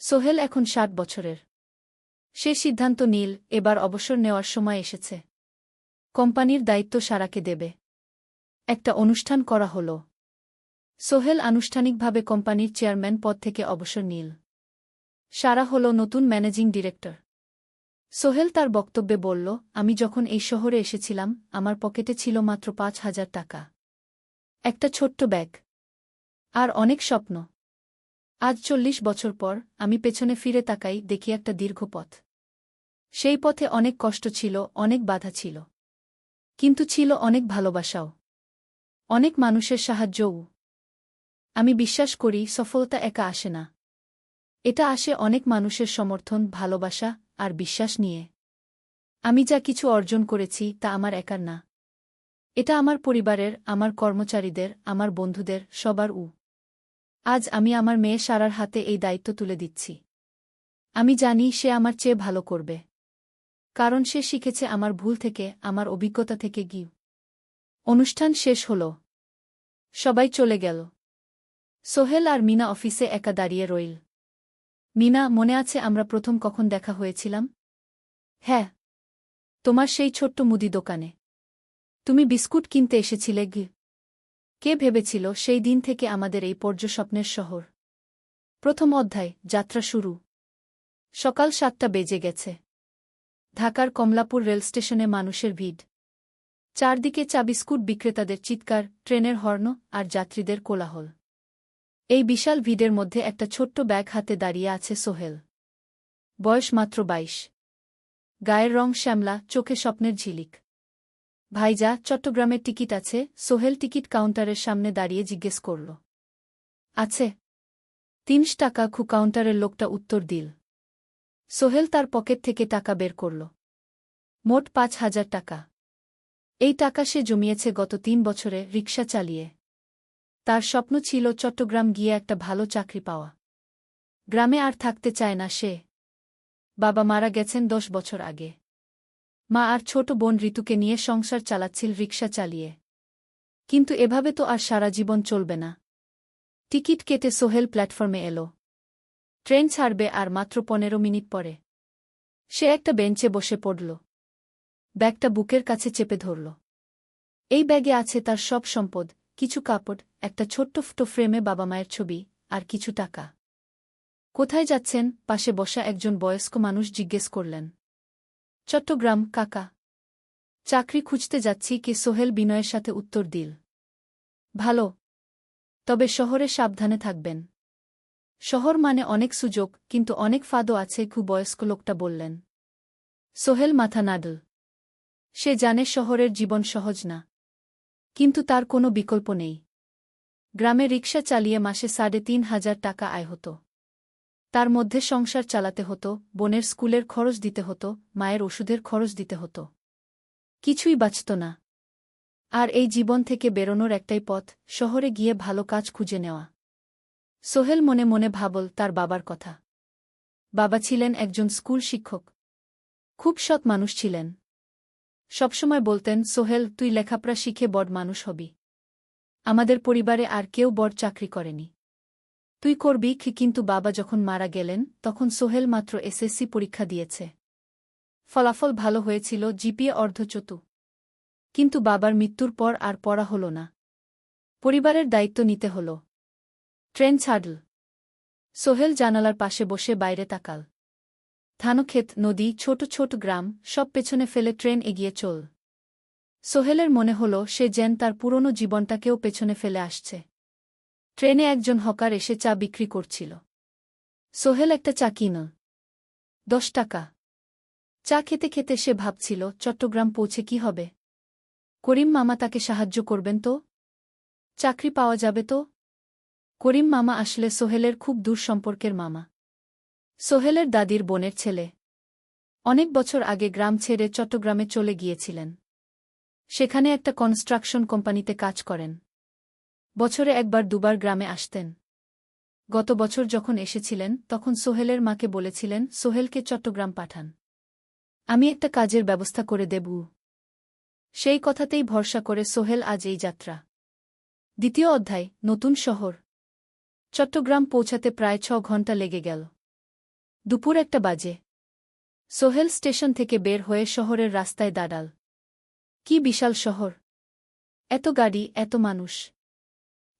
সোহেল এখন 60 বছরের। সে সিদ্ধান্ত নিল, এবার অবসর নেওয়ার সময় এসেছে। কোম্পানির দায়িত্ব সারাকে দেবে। একটা অনুষ্ঠান করা হল। সোহেল আনুষ্ঠানিকভাবে কোম্পানির চেয়ারম্যান পদ থেকে অবসর নিল। সারা হল নতুন ম্যানেজিং ডিরেক্টর। সোহেল তার বক্তব্যে বলল, আমি যখন এই শহরে এসেছিলাম আমার পকেটে ছিল মাত্র 5,000 টাকা। একটা ছোট্ট ব্যাগ। আর অনেক স্বপ্ন। আজ 40 বছর পর আমি পেছনে ফিরে তাকাই, দেখি একটা দীর্ঘ পথ। সেই পথে অনেক কষ্ট ছিল, অনেক বাধা ছিল। কিন্তু ছিল অনেক ভালোবাসাও। অনেক মানুষের সাহায্যও। আমি বিশ্বাস করি সফলতা একা আসে না। এটা আসে অনেক মানুষের সমর্থন, ভালোবাসা আর বিশ্বাস নিয়ে। আমি যা কিছু অর্জন করেছি তা আমার একার না। এটা আমার পরিবারের, আমার কর্মচারীদের, আমার বন্ধুদের, সবার। আজ আমি আমার মেয়ে সারার হাতে এই দায়িত্ব তুলে দিচ্ছি। আমি জানি সে আমার চেয়ে ভালো করবে। কারণ সে শিখেছে আমার ভুল থেকে, আমার অভিজ্ঞতা থেকে। অনুষ্ঠান শেষ হল। সবাই চলে গেল। সোহেল আর মিনা অফিসে একা দাঁড়িয়ে রইল। মিনা, মনে আছে আমরা প্রথম কখন দেখা হয়েছিলাম? হ্যাঁ, তোমার সেই ছোট্ট মুদি দোকানে। তুমি বিস্কুট কিনতে এসেছিলে। কে ভেবেছিল সেই দিন থেকে আমাদের এই পর্যস্বপ্নের শহর। প্রথম অধ্যায়, যাত্রা শুরু। সকাল 7টা বেজে গেছে। ঢাকার কমলাপুর রেলস্টেশনে মানুষের ভিড়। চারদিকে চা বিস্কুট বিক্রেতাদের চিৎকার, ট্রেনের হর্ন আর যাত্রীদের কোলাহল। এই বিশাল ভিড়ের মধ্যে একটা ছোট্ট ব্যাগ হাতে দাঁড়িয়ে আছে সোহেল। বয়স মাত্র 22। গায়ের রং শ্যামলা, চোখে স্বপ্নের ঝিলিক। ভাইজা, চট্টগ্রামের টিকিট আছে? সোহেল টিকিট কাউন্টারের সামনে দাঁড়িয়ে জিজ্ঞেস করল। আছে। ৩০ টাকা। কাউন্টারের লোকটা উত্তর দিল। সোহেল তার পকেট থেকে টাকা বের করল। মোট ৫,০০০ টাকা। এই টাকা সে জমিয়েছে গত ৩ বছরে রিকশা চালিয়ে। তার স্বপ্ন ছিল চট্টগ্রাম গিয়ে একটা ভালো চাকরি পাওয়া। গ্রামে আর থাকতে চায় না সে। বাবা মারা গেছেন ১০ বছর আগে। মা আর ছোট বোন ঋতুকে নিয়ে সংসার চালাচ্ছিল রিকশা চালিয়ে। কিন্তু এভাবে তো আর সারা জীবন চলবে না। টিকিট কেটে সোহেল প্ল্যাটফর্মে এলো। ট্রেন ছাড়বে আর মাত্র ১৫ মিনিট পরে। সে একটা বেঞ্চে বসে পড়ল। ব্যাগটা বুকের কাছে চেপে ধরল। এই ব্যাগে আছে তার সব সম্পদ, কিছু কাপড়, একটা ছোট্ট ফটো ফ্রেমে বাবা মায়ের ছবি, আর কিছু টাকা। কোথায় যাচ্ছেন? পাশে বসা একজন বয়স্ক মানুষ জিজ্ঞেস করলেন। চট্টগ্রাম কাকা। চাকরি খুঁজতে যাচ্ছি। সোহেল বিনয়ের সাথে উত্তর দিল। ভালো। তবে শহরে সাবধানে থাকবেন। শহর মানে অনেক সুযোগ, কিন্তু অনেক ফাঁদও আছে। বয়স্ক লোকটা বললেন। সোহেল মাথা নাড়ল। সে জানে শহরের জীবন সহজ না। কিন্তু তার কোনো বিকল্প নেই। গ্রামে রিকশা চালিয়ে মাসে ৩,৫০০ টাকা আয় হতো। তার মধ্যে সংসার চালাতে হতো, বোনের স্কুলের খরচ দিতে হতো, মায়ের ওষুধের খরচ দিতে হতো। কিছুই বাঁচত না। আর এই জীবন থেকে বেরোনোর একটাই পথ, শহরে গিয়ে ভালো কাজ খুঁজে নেওয়া। সোহেল মনে মনে ভাবল তার বাবার কথা। বাবা ছিলেন একজন স্কুল শিক্ষক। খুব সৎ মানুষ ছিলেন। সবসময় বলতেন, সোহেল, তুই লেখাপড়া শিখে বড় মানুষ হবি। আমাদের পরিবারে আর কেউ বড় চাকরি করেনি। তুই করবি। কিন্তু বাবা যখন মারা গেলেন তখন সোহেল মাত্র এসএসসি পরীক্ষা দিয়েছে। ফলাফল ভালো হয়েছিল, জিপিএ অর্ধচতু। কিন্তু বাবার মৃত্যুর পর আর পড়া হল না। পরিবারের দায়িত্ব নিতে হল। ট্রেন ছাড়ল। সোহেল জানালার পাশে বসে বাইরে তাকাল। ধানক্ষেত, নদী, ছোট ছোট গ্রাম, সব পেছনে ফেলে ট্রেন এগিয়ে চল। সোহেলের মনে হল সে যেন তার পুরনো জীবনটাকেও পেছনে ফেলে আসছে। ট্রেনে একজন হকার এসে চা বিক্রি করছিল। সোহেল একটা চা কিনল। ১০ টাকা। চা খেতে খেতে সে ভাবছিল, চট্টগ্রাম পৌঁছে কি হবে? করিম মামা তাকে সাহায্য করবেন তো? চাকরি পাওয়া যাবে তো? করিম মামা আসলে সোহেলের খুব দূর সম্পর্কের মামা। সোহেলের দাদির বোনের ছেলে। অনেক বছর আগে গ্রাম ছেড়ে চট্টগ্রামে চলে গিয়েছিলেন। সেখানে একটা কনস্ট্রাকশন কোম্পানিতে কাজ করেন। বছরে একবার দুবার গ্রামে আসতেন। গত বছর যখন এসেছিলেন তখন সোহেলের মাকে বলেছিলেন, সোহেলকে চট্টগ্রাম পাঠান। আমি একটা কাজের ব্যবস্থা করে দেব। সেই কথাতেই ভরসা করে সোহেল আজ এই যাত্রা। দ্বিতীয় অধ্যায়, নতুন শহর। চট্টগ্রাম পৌঁছাতে প্রায় ৬ ঘণ্টা লেগে গেল। দুপুর ১টা বাজে। সোহেল স্টেশন থেকে বের হয়ে শহরের রাস্তায় দাঁড়াল। কি বিশাল শহর! এত গাড়ি, এত মানুষ।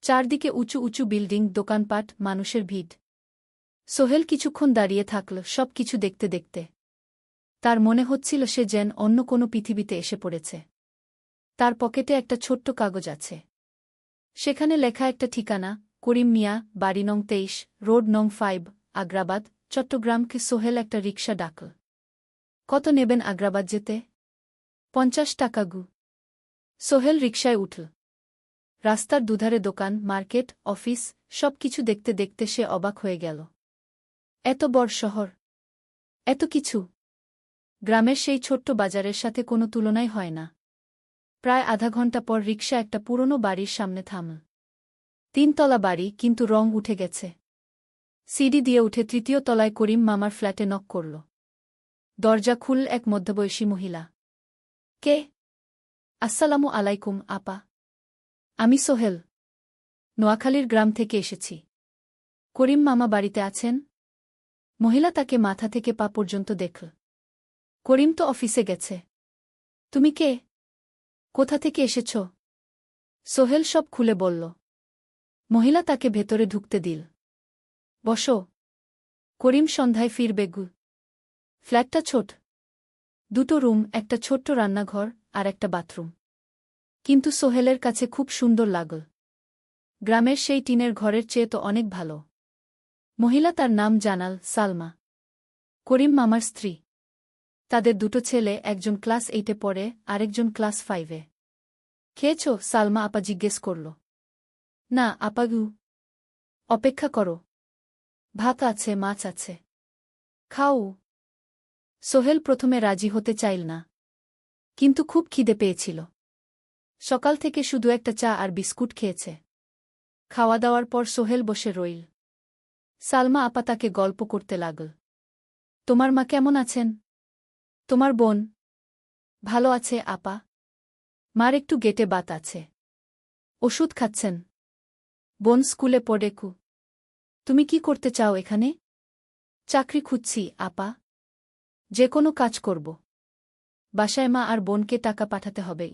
চারদিকে উঁচু উঁচু বিল্ডিং, দোকানপাট, মানুষের ভিড়। সোহেল কিছুক্ষণ দাঁড়িয়ে থাকল, সব কিছু দেখতে দেখতে। তার মনে হচ্ছিল সে যেন অন্য কোনো পৃথিবীতে এসে পড়েছে। তার পকেটে একটা ছোট্ট কাগজ আছে। সেখানে লেখা একটা ঠিকানা, করিম মিয়া, বাড়ি নং ২৩, রোড নং ৫, আগ্রাবাদ, চট্টগ্রামকে। সোহেল একটা রিকশা ডাকল। কত নেবেন আগ্রাবাদ যেতে? ৫০ টাকা। সোহেল রিকশায় উঠল। রাস্তার দুধারে দোকান, মার্কেট, অফিস সব কিছু দেখতে দেখতে সে অবাক হয়ে গেল। এত বড় শহর, এত কিছু! গ্রামের সেই ছোট্ট বাজারের সাথে কোনো তুলনাই হয় না। প্রায় আধা ঘণ্টা পর রিকশা একটা পুরনো বাড়ির সামনে থামল। ৩ তলা বাড়ি, কিন্তু রং উঠে গেছে। সিঁড়ি দিয়ে উঠে ৩য় তলায় করিম মামার ফ্ল্যাটে নক করল। দরজা খুলল এক মধ্যবয়সী মহিলা। কে? আসসালামু আলাইকুম আপা। আমি সোহেল। নোয়াখালীর গ্রাম থেকে এসেছি। করিম মামা বাড়িতে আছেন? মহিলা তাকে মাথা থেকে পা পর্যন্ত দেখল। করিম তো অফিসে গেছে। তুমি কে? কোথা থেকে এসেছ? সোহেল সব খুলে বলল। মহিলা তাকে ভেতরে ঢুকতে দিল। বসো। করিম সন্ধ্যায় ফিরবে গু। ফ্ল্যাটটা ছোট। 2টো রুম, একটা ছোট্ট রান্নাঘর আর একটা বাথরুম। কিন্তু সোহেলের কাছে খুব সুন্দর লাগল। গ্রামের সেই টিনের ঘরের চেয়ে তো অনেক ভালো। মহিলা তার নাম জানাল সালমা। করিম মামার স্ত্রী। তাদের 2টো ছেলে, একজন ক্লাস 8-এ পড়ে, আরেকজন ক্লাস 5-এ। খেয়েছ? সালমা আপা জিজ্ঞেস করল। না আপাগু। অপেক্ষা করো। ভাত আছে, মাছ আছে। খাও। সোহেল প্রথমে রাজি হতে চাইল না, কিন্তু খুব খিদে পেয়েছিল। সকাল থেকে শুধু একটা চা আর বিস্কুট খেয়েছে। খাওয়া দাওয়ার পর সোহেল বসে রইল। সালমা আপা তাকে গল্প করতে লাগল। তোমার মা কেমন আছেন? তোমার বোন? ভালো আছে আপা। মার একটু গেটে বাত আছে। ওষুধ খাচ্ছেন। বোন স্কুলে পড়ে কু। তুমি কি করতে চাও এখানে? চাকরি খুঁজছি আপা। যে কোনো কাজ করব। বাসায় মা আর বোনকে টাকা পাঠাতে হবে।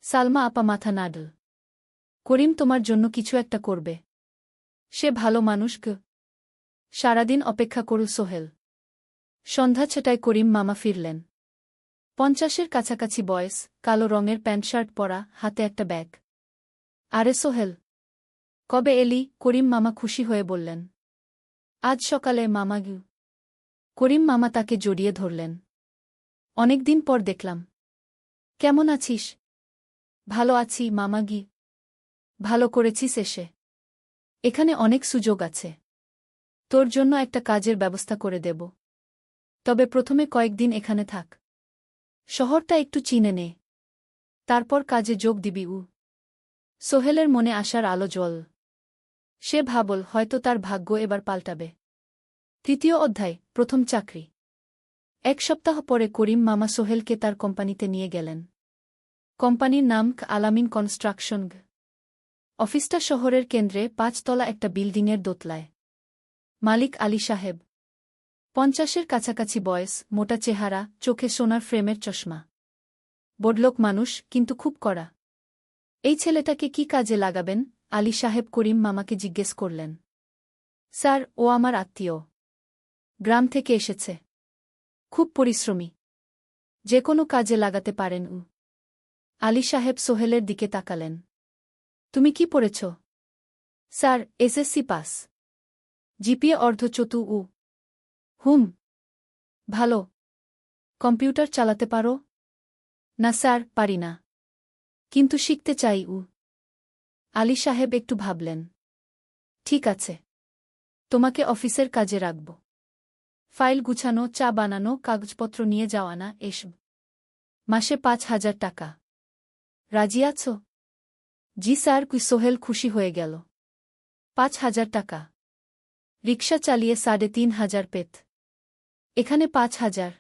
সালমা আপা মাথা নাড়ল। করিম তোমার জন্য কিছু একটা করবে। সে ভালো মানুষ গ। সারাদিন অপেক্ষা করল সোহেল। সন্ধ্যা 6টায় করিম মামা ফিরলেন। 50-এর কাছাকাছি বয়স, কালো রঙের প্যান্ট শার্ট পরা, হাতে একটা ব্যাগ। আরে সোহেল, কবে এলি? করিম মামা খুশি হয়ে বললেন। আজ সকালে মামা গু। করিম মামা তাকে জড়িয়ে ধরলেন। অনেকদিন পর দেখলাম। কেমন আছিস? ভালো আছি মামা গি। ভালো করেছিস এসে। এখানে অনেক সুযোগ আছে। তোর জন্য একটা কাজের ব্যবস্থা করে দেব। তবে প্রথমে কয়েকদিন এখানে থাক। শহরটা একটু চিনে নে। তারপর কাজে যোগ দিবি। সোহেলের মনে আসার আলো জ্বল। সে ভাবল হয়তো তার ভাগ্য এবার পাল্টাবে। 3য় অধ্যায়, প্রথম চাকরি। 1 সপ্তাহ পরে করিম মামা সোহেলকে তার কোম্পানিতে নিয়ে গেলেন। কোম্পানির নাম আলামিন কনস্ট্রাকশন। অফিসটা শহরের কেন্দ্রে, 5 তলা একটা বিল্ডিংয়ের দোতলায়। মালিক আলী সাহেব। 50-এর কাছাকাছি বয়স, মোটা চেহারা, চোখে সোনার ফ্রেমের চশমা। বড়লোক মানুষ, কিন্তু খুব কড়া। এই ছেলেটাকে কি কাজে লাগাবেন? আলী সাহেব করিম মামাকে জিজ্ঞেস করলেন। স্যার, ও আমার আত্মীয়। গ্রাম থেকে এসেছে। খুব পরিশ্রমী। যে কোনো কাজে লাগাতে পারেন। আলী সাহেব সোহেলের দিকে তাকালেন। তুমি কি পড়েছ? Sir, SSC pass. জিপিএ অর্ধচতু। হুম। ভালো। কম্পিউটার চালাতে পারো? না স্যার, পারি না। কিন্তু শিখতে চাই। আলী সাহেব একটু ভাবলেন। ঠিক আছে। তোমাকে অফিসের কাজে রাখব। ফাইল গুছানো, চা বানানো, কাগজপত্র নিয়ে যাওয়া না, এসব। মাসে 5,000 টাকা। রাজি আছো? জি স্যার। সোহেল খুশি হয়ে গেল। 5,000 টাকা। রিকশা চালিয়ে 3,500 পেত। এখানে 5,000।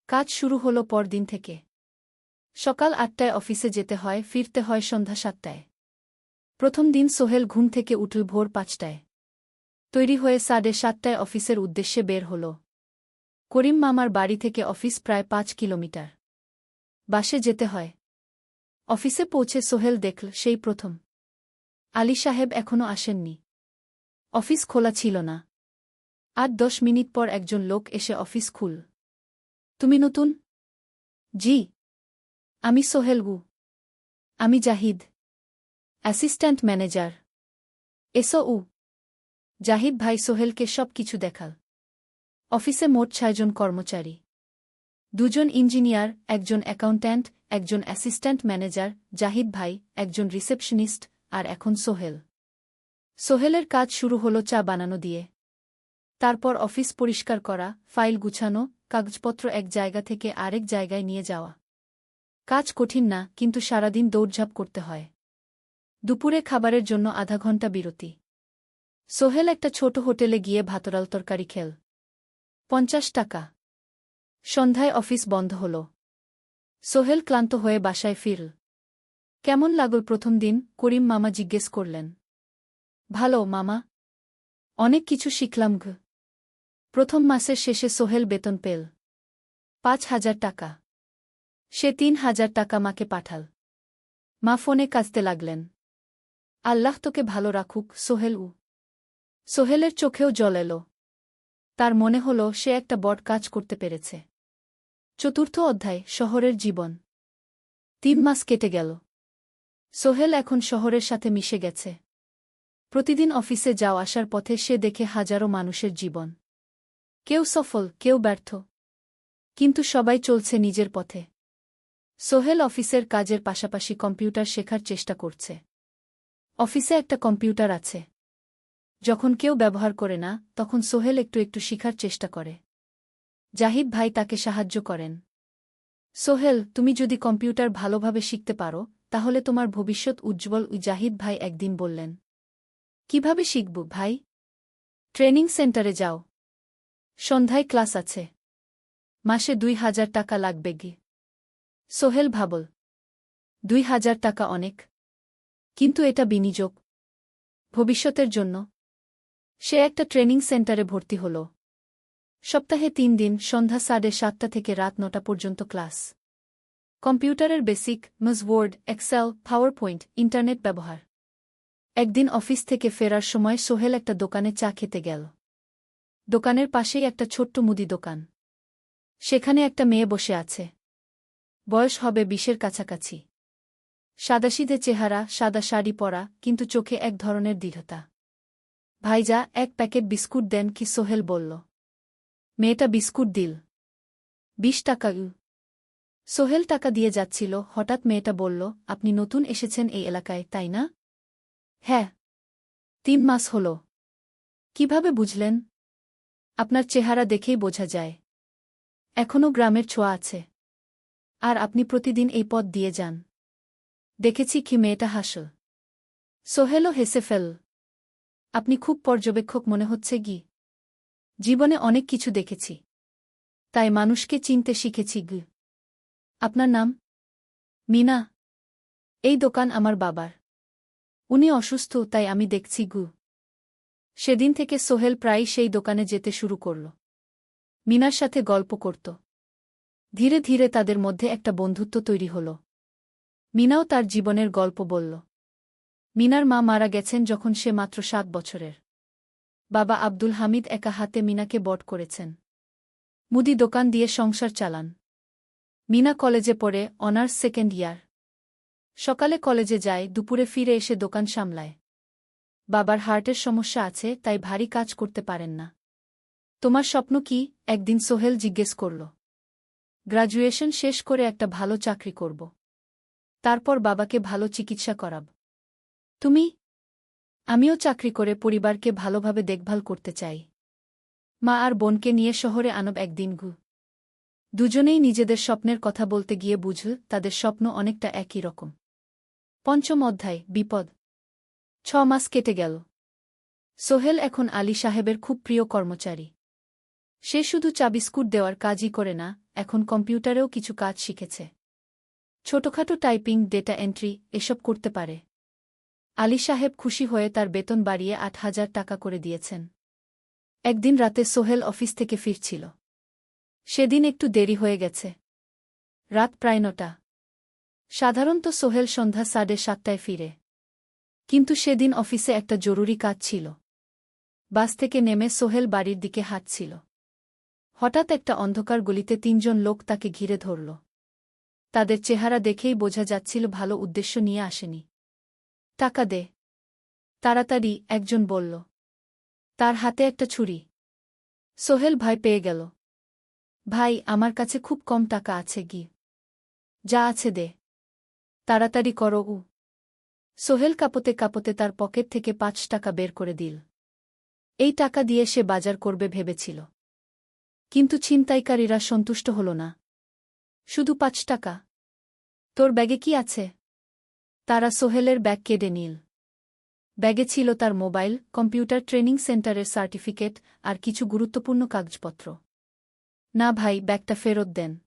কাজ শুরু হলো পরদিন থেকে। সকাল 8টায় অফিসে যেতে হয়, ফিরতে হয় সন্ধ্যা 7টায়। প্রথম দিন সোহেল ঘুম থেকে উঠল ভোর 5টায়। তৈরি হয়ে 7:30টায় অফিসের উদ্দেশ্যে বের হল। করিম মামার বাড়ি থেকে অফিস প্রায় 5 কিলোমিটার। বাসে যেতে হয়। অফিসে পৌঁছে সোহেল দেখল সেই প্রথম আলী সাহেব এখনো আসেননি। অফিস খোলা ছিল না। 8-10 মিনিট পর একজন লোক এসে অফিস খুল। তুমি নতুন? জি। আমি সোহেল গু। আমি জাহিদ, অ্যাসিস্ট্যান্ট ম্যানেজার। এসো। জাহিদ ভাই সোহেলকে সব কিছু দেখাল। অফিসে মোট 6 জন কর্মচারী। দুজন ইঞ্জিনিয়ার, একজন অ্যাকাউন্ট্যান্ট, একজন অ্যাসিস্ট্যান্ট ম্যানেজার, জাহিদ ভাই, একজন রিসেপশনিস্ট, আর এখন সোহেল। সোহেলের কাজ শুরু হলো চা বানানো দিয়ে। তারপর অফিস পরিষ্কার করা, ফাইল গুছানো, কাগজপত্র এক জায়গা থেকে আরেক জায়গায় নিয়ে যাওয়া। কাজ কঠিন না, কিন্তু সারাদিন দৌড়ঝাঁপ করতে হয়। দুপুরে খাবারের জন্য আধা ঘন্টা বিরতি। সোহেল একটা ছোট হোটেলে গিয়ে ভাতরাল তরকারি খেল। 50 টাকা। সন্ধ্যায় অফিস বন্ধ হল। সোহেল ক্লান্ত হয়ে বাসায় ফিরল। কেমন লাগল প্রথম দিন? করিম মামা জিজ্ঞেস করলেন। ভালো মামা। অনেক কিছু শিখলাম গ। প্রথম মাসের শেষে সোহেল বেতন পেল 5,000 টাকা। সে 3,000 টাকা মাকে পাঠাল। মা ফোনে কাঁদতে লাগলেন। আল্লাহ তোকে ভালো রাখুক সোহেল। সোহেলের চোখেও জল এলো। তার মনে হল সে একটা বড় কাজ করতে পেরেছে। চতুর্থ অধ্যায়, শহরের জীবন। 3 মাস কেটে গেল। সোহেল এখন শহরের সাথে মিশে গেছে। প্রতিদিন অফিসে যাওয়া আসার পথে সে দেখে হাজারো মানুষের জীবন। কেউ সফল, কেউ ব্যর্থ, কিন্তু সবাই চলছে নিজের পথে। সোহেল অফিসের কাজের পাশাপাশি কম্পিউটার শেখার চেষ্টা করছে। অফিসে একটা কম্পিউটার আছে। যখন কেউ ব্যবহার করে না, তখন সোহেল একটু একটু শিখার চেষ্টা করে। জাহিদ ভাই তাকে সাহায্য করেন। সোহেল, তুমি যদি কম্পিউটার ভালোভাবে শিখতে পারো, তাহলে তোমার ভবিষ্যৎ উজ্জ্বল। জাহিদ ভাই একদিন বললেন। কিভাবে শিখব ভাই? ট্রেনিং সেন্টারে যাও। সন্ধ্যায় ক্লাস আছে। মাসে 2,000 টাকা লাগবে গে। সোহেল ভাবল, 2,000 টাকা অনেক, কিন্তু এটা বিনিয়োগ, ভবিষ্যতের জন্য। সে একটা ট্রেনিং সেন্টারে ভর্তি হল। সপ্তাহে 3 দিন, সন্ধ্যা 7:30 থেকে রাত 9টা পর্যন্ত ক্লাস। কম্পিউটারের basic, MS Word, Excel, PowerPoint, internet ব্যবহার। একদিন অফিস থেকে ফেরার সময় সোহেল একটা দোকানে চা খেতে গেল। দোকানের পাশেই একটা ছোট্ট মুদি দোকান। সেখানে একটা মেয়ে বসে আছে। বয়স হবে 20-এর কাছাকাছি। সাদাসিধে চেহারা, সাদা শাড়ি পরা, কিন্তু চোখে এক ধরনের দৃঢ়তা। ভাইজা, 1 প্যাকেট বিস্কুট দেন কি? সোহেল বলল। মেয়েটা বিস্কুট দিল। 20 টাকা। সোহেল টাকা দিয়ে যাচ্ছিল, হঠাৎ মেয়েটা বলল, আপনি নতুন এসেছেন এই এলাকায়, তাই না? হ্যাঁ। 3 মাস হল। কিভাবে বুঝলেন? আপনার চেহারা দেখেই বোঝা যায়। এখনও গ্রামের ছোঁয়া আছে। আর আপনি প্রতিদিন এই পথ দিয়ে যান। দেখেছি কি? মেয়েটা হাসল। সোহেলও হেসে ফেল। আপনি খুব পর্যবেক্ষক মনে হচ্ছে গি। জীবনে অনেক কিছু দেখেছি, তাই মানুষকে চিনতে শিখেছি গ। আপনার নাম? মিনা। এই দোকান আমার বাবার। উনি অসুস্থ, তাই আমি দেখছি গু। সেদিন থেকে সোহেল প্রায়ই সেই দোকানে যেতে শুরু করল। মিনার সাথে গল্প করত। ধীরে ধীরে তাদের মধ্যে একটা বন্ধুত্ব তৈরি হল। মিনাও তার জীবনের গল্প বলল। মিনার মা মারা গেছেন যখন সে মাত্র 7 বছরের। বাবা আব্দুল হামিদ একা হাতে মিনাকে বড় করেছেন। মুদি দোকান দিয়ে সংসার চালান। মিনা কলেজে পড়ে, অনার্স 2nd ইয়ার। সকালে কলেজে যায়, দুপুরে ফিরে এসে দোকান সামলায়। বাবার হার্টের সমস্যা আছে, তাই ভারী কাজ করতে পারেন না। তোমার স্বপ্ন কি? একদিন সোহেল জিজ্ঞেস করল। গ্র্যাজুয়েশন শেষ করে একটা ভালো চাকরি করব। তারপর বাবাকে ভালো চিকিৎসা করাব। তুমি? আমিও চাকরি করে পরিবারকে ভালোভাবে দেখভাল করতে চাই। মা আর বোনকে নিয়ে শহরে আনব একদিন গু। দুজনেই নিজেদের স্বপ্নের কথা বলতে গিয়ে বুঝল তাদের স্বপ্ন অনেকটা একই রকম। 5ম অধ্যায়, বিপদ। 6 মাস কেটে গেল। সোহেল এখন আলী সাহেবের খুব প্রিয় কর্মচারী। সে শুধু চা বিস্কুট দেওয়ার কাজই করে না, এখন কম্পিউটারেও কিছু কাজ শিখেছে। ছোটখাটো টাইপিং, ডেটা এন্ট্রি, এসব করতে পারে। আলী সাহেব খুশি হয়ে তার বেতন বাড়িয়ে 8,000 টাকা করে দিয়েছেন। একদিন রাতে সোহেল অফিস থেকে ফিরছিল। সেদিন একটু দেরি হয়ে গেছে। রাত প্রায় 9টা। সাধারণত সোহেল সন্ধ্যা 7:30টায় ফিরে। কিন্তু সেদিন অফিসে একটা জরুরি কাজ ছিল। বাস থেকে নেমে সোহেল বাড়ির দিকে হাঁটছিল। হঠাৎ একটা অন্ধকার গলিতে 3 জন লোক তাকে ঘিরে ধরল। তাদের চেহারা দেখেই বোঝা যাচ্ছিল ভালো উদ্দেশ্য নিয়ে আসেনি। টাকা দে তাড়াতাড়ি, একজন বলল। তার হাতে একটা ছুরি। সোহেল ভয় পেয়ে গেল। ভাই, আমার কাছে খুব কম টাকা আছে গি। যা আছে দে। তাড়াতাড়ি করো। সোহেল কাঁপতে কাঁপতে তার পকেট থেকে ৫ টাকা বের করে দিল। এই টাকা দিয়ে সে বাজার করবে ভেবেছিল। কিন্তু ছিনতাইকারীরা সন্তুষ্ট হল না। শুধু ৫ টাকা? তোর ব্যাগে কি আছে? তারা সোহেলের ব্যাগ কেড়ে নিল। ব্যাগে ছিল তার মোবাইল, কম্পিউটার ট্রেনিং সেন্টারের সার্টিফিকেট আর কিছু গুরুত্বপূর্ণ কাগজপত্র। না ভাই, ব্যাগটা ফেরত দেন।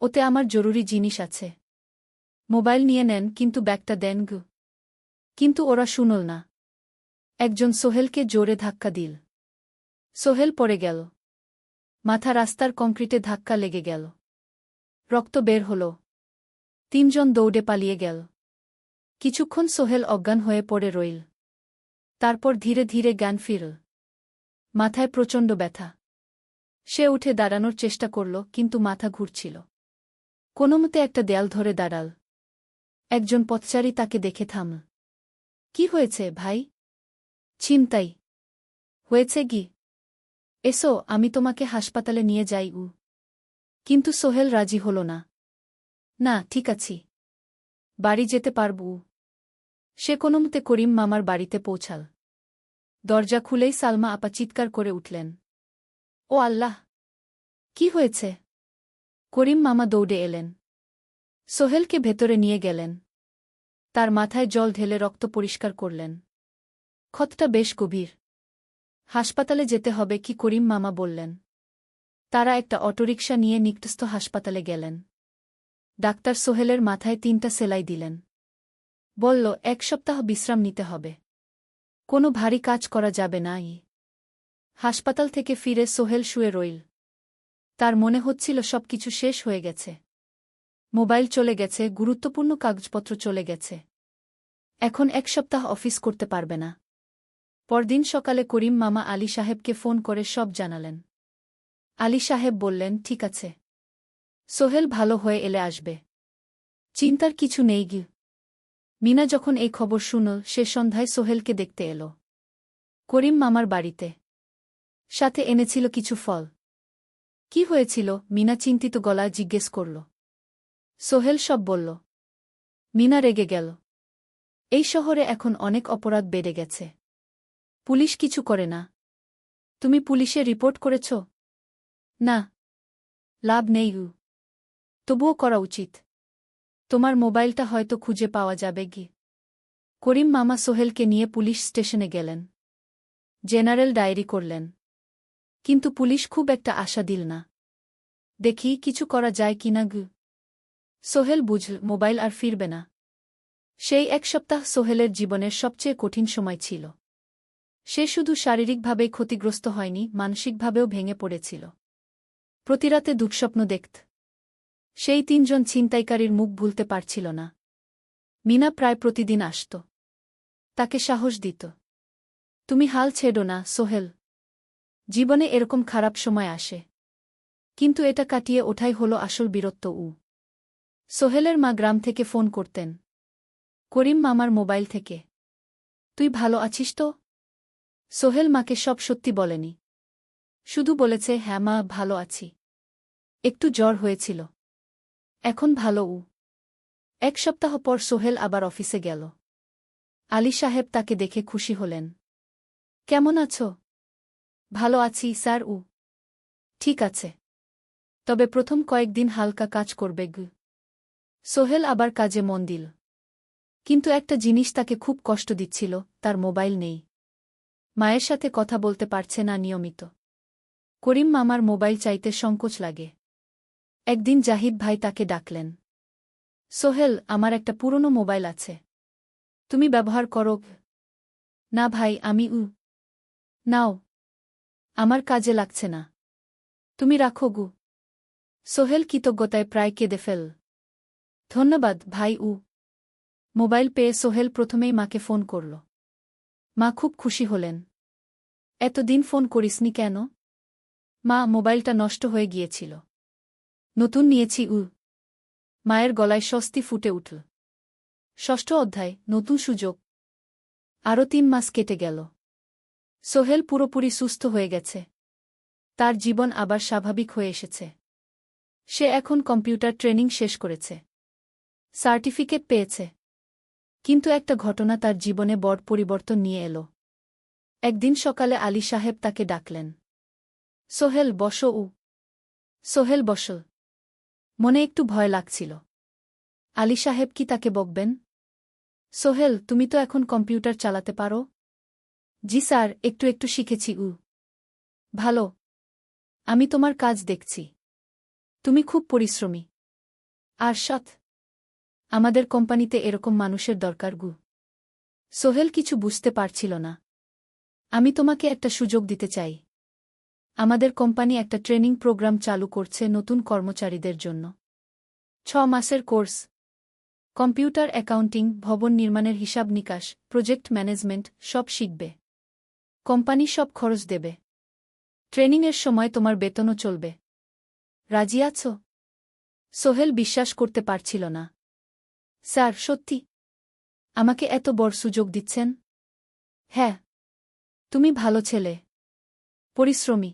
ওতে আমার জরুরি জিনিস আছে। মোবাইল নিয়ে নেন, কিন্তু ব্যাগটা দেন গু। কিন্তু ওরা শুনল না। একজন সোহেলকে জোরে ধাক্কা দিল। সোহেল পড়ে গেল। মাথা রাস্তার কংক্রিটে ধাক্কা লেগে গেল। রক্ত বের হল। ৩ জন দৌড়ে পালিয়ে গেল। কিছুক্ষণ সোহেল অজ্ঞান হয়ে পড়ে রইল। তারপর ধীরে ধীরে জ্ঞান ফিরল। মাথায় প্রচণ্ড ব্যথা। সে উঠে দাঁড়ানোর চেষ্টা করল, কিন্তু মাথা ঘুরছিল। কোনোমতে একটা দেয়াল ধরে দাঁড়াল। একজন পথচারী তাকে দেখে থামল। কি হয়েছে ভাই? ছিনতাই হয়েছে গি? এসো, আমি তোমাকে হাসপাতালে নিয়ে যাই। কিন্তু সোহেল রাজি হল না। না, ঠিক আছি। বাড়ি যেতে পারব। সে কোনোমতে করিম মামার বাড়িতে পৌঁছাল। দরজা খুলেই সালমা আপা চিৎকার করে উঠলেন। ও আল্লাহ! কি হয়েছে? করিম মামা দৌড়ে এলেন। সোহেলকে ভেতরে নিয়ে গেলেন। তার মাথায় জল ঢেলে রক্ত পরিষ্কার করলেন। ক্ষতটা বেশ গভীর। হাসপাতালে যেতে হবে কি? করিম মামা বললেন। তারা একটা অটোরিকশা নিয়ে নিকটস্থ হাসপাতালে গেলেন। ডাক্তার সোহেলের মাথায় ৩টা সেলাই দিলেন। বলল, ১ সপ্তাহ বিশ্রাম নিতে হবে। কোনো ভারী কাজ করা যাবে না। হাসপাতাল থেকে ফিরে সোহেল শুয়ে রইল। তার মনে হচ্ছিল সবকিছু শেষ হয়ে গেছে। মোবাইল চলে গেছে, গুরুত্বপূর্ণ কাগজপত্র চলে গেছে। এখন ১ সপ্তাহ অফিস করতে পারবে না। পরদিন সকালে করিম মামা আলী সাহেবকে ফোন করে সব জানালেন। আলী সাহেব বললেন, ঠিক আছে। সোহেল ভালো হয়ে এলে আসবে। চিন্তার কিছু নেই গি। মিনা যখন এই খবর শুনল, সে সন্ধ্যায় সোহেলকে দেখতে এল করিম মামার বাড়িতে। সাথে এনেছিল কিছু ফল। কি হয়েছিল? মিনা চিন্তিত গলায় জিজ্ঞেস করল। সোহেল সব বলল। মিনা রেগে গেল। এই শহরে এখন অনেক অপরাধ বেড়ে গেছে। পুলিশ কিছু করে না। তুমি পুলিশে রিপোর্ট করেছ? না। লাভ নেই। তবুও করা উচিত। তোমার মোবাইলটা হয়তো খুঁজে পাওয়া যাবে গি। করিম মামা সোহেলকে নিয়ে পুলিশ স্টেশনে গেলেন। জেনারেল ডায়েরি করলেন। কিন্তু পুলিশ খুব একটা আশা দিল না। দেখি কিছু করা যায় কিনা গু। সোহেল বুঝল মোবাইল আর ফিরবে না। সেই ১ সপ্তাহ সোহেলের জীবনের সবচেয়ে কঠিন সময় ছিল। সে শুধু শারীরিকভাবেই ক্ষতিগ্রস্ত হয়নি, মানসিকভাবেও ভেঙে পড়েছিল। প্রতিরাতে দুঃস্বপ্ন দেখত। সেই ৩ জন ছিনতাইকারীর মুখ ভুলতে পারছিল না। মিনা প্রায় প্রতিদিন আসত। তাকে সাহস দিত। তুমি হাল ছেড়ো না সোহেল। জীবনে এরকম খারাপ সময় আসে। কিন্তু এটা কাটিয়ে ওঠাই হলো আসল বীরত্ব। সোহেলের মা গ্রাম থেকে ফোন করতেন। করিম মামার মোবাইল থেকে। তুই ভালো আছিস তো? সোহেল মাকে সব সত্যি বলেনি। শুধু বলেছে, হ্যাঁ মা, ভালো আছি। একটু জ্বর হয়েছিল। এখন ভালো। ১ সপ্তাহ পর সোহেল আবার অফিসে গেল। আলী সাহেব তাকে দেখে খুশি হলেন। কেমন আছো? ভালো আছি স্যার। ঠিক আছে। তবে প্রথম কয়েকদিন হালকা কাজ করবে গু। সোহেল আবার কাজে মন দিল। কিন্তু একটা জিনিস তাকে খুব কষ্ট দিচ্ছিল, তার মোবাইল নেই। মায়ের সাথে কথা বলতে পারছে না নিয়মিত। করিম মামার মোবাইল চাইতে সংকোচ লাগে। একদিন জাহিদ ভাই তাকে ডাকলেন। সোহেল, আমার একটা পুরনো মোবাইল আছে। তুমি ব্যবহার করো? না ভাই, আমি নাও। আমার কাজে লাগছে না। তুমি রাখো গু। সোহেল কৃতজ্ঞতায় প্রায় কেঁদে ফেল। ধন্যবাদ ভাই। মোবাইল পেয়ে সোহেল প্রথমেই মাকে ফোন করল। মা খুব খুশি হলেন। এতদিন ফোন করিসনি কেন? মা, মোবাইলটা নষ্ট হয়ে গিয়েছিল। নতুন নিয়েছি। মায়ের গলায় স্বস্তি ফুটে উঠল। ৬ষ্ঠ অধ্যায়, নতুন সুযোগ। আরও ৩ মাস কেটে গেল। সোহেল পুরোপুরি সুস্থ হয়ে গেছে। তার জীবন আবার স্বাভাবিক হয়ে এসেছে। সে এখন কম্পিউটার ট্রেনিং শেষ করেছে, সার্টিফিকেট পেয়েছে। কিন্তু একটা ঘটনা তার জীবনে বড় পরিবর্তন নিয়ে এলো। একদিন সকালে আলী সাহেব তাকে ডাকলেন। সোহেল বসো। সোহেল বস। মনে একটু ভয় লাগছিল। আলী সাহেব কি তাকে বকবেন? সোহেল, তুমি তো এখন কম্পিউটার চালাতে পারো? জি স্যার, একটু একটু শিখেছি। ভালো। আমি তোমার কাজ দেখছি। তুমি খুব পরিশ্রমী আর সৎ। আমাদের কোম্পানিতে এরকম মানুষের দরকার। সোহেল কিছু বুঝতে পারছিল না। আমি তোমাকে একটা সুযোগ দিতে চাই। আমাদের কোম্পানি একটা ট্রেনিং প্রোগ্রাম চালু করছে নতুন কর্মচারীদের জন্য। 6 মাসের কোর্স। কম্পিউটার অ্যাকাউন্টিং, ভবন নির্মাণের হিসাব নিকাশ, প্রজেক্ট ম্যানেজমেন্ট সব শিখবে। কোম্পানি সব খরচ দেবে। ট্রেনিংয়ের সময় তোমার বেতনও চলবে। রাজি আছো? সোহেল বিশ্বাস করতে পারছিল না। স্যার, সত্যি? আমাকে এত বড় সুযোগ দিচ্ছেন? হ্যাঁ। তুমি ভালো ছেলে, পরিশ্রমী।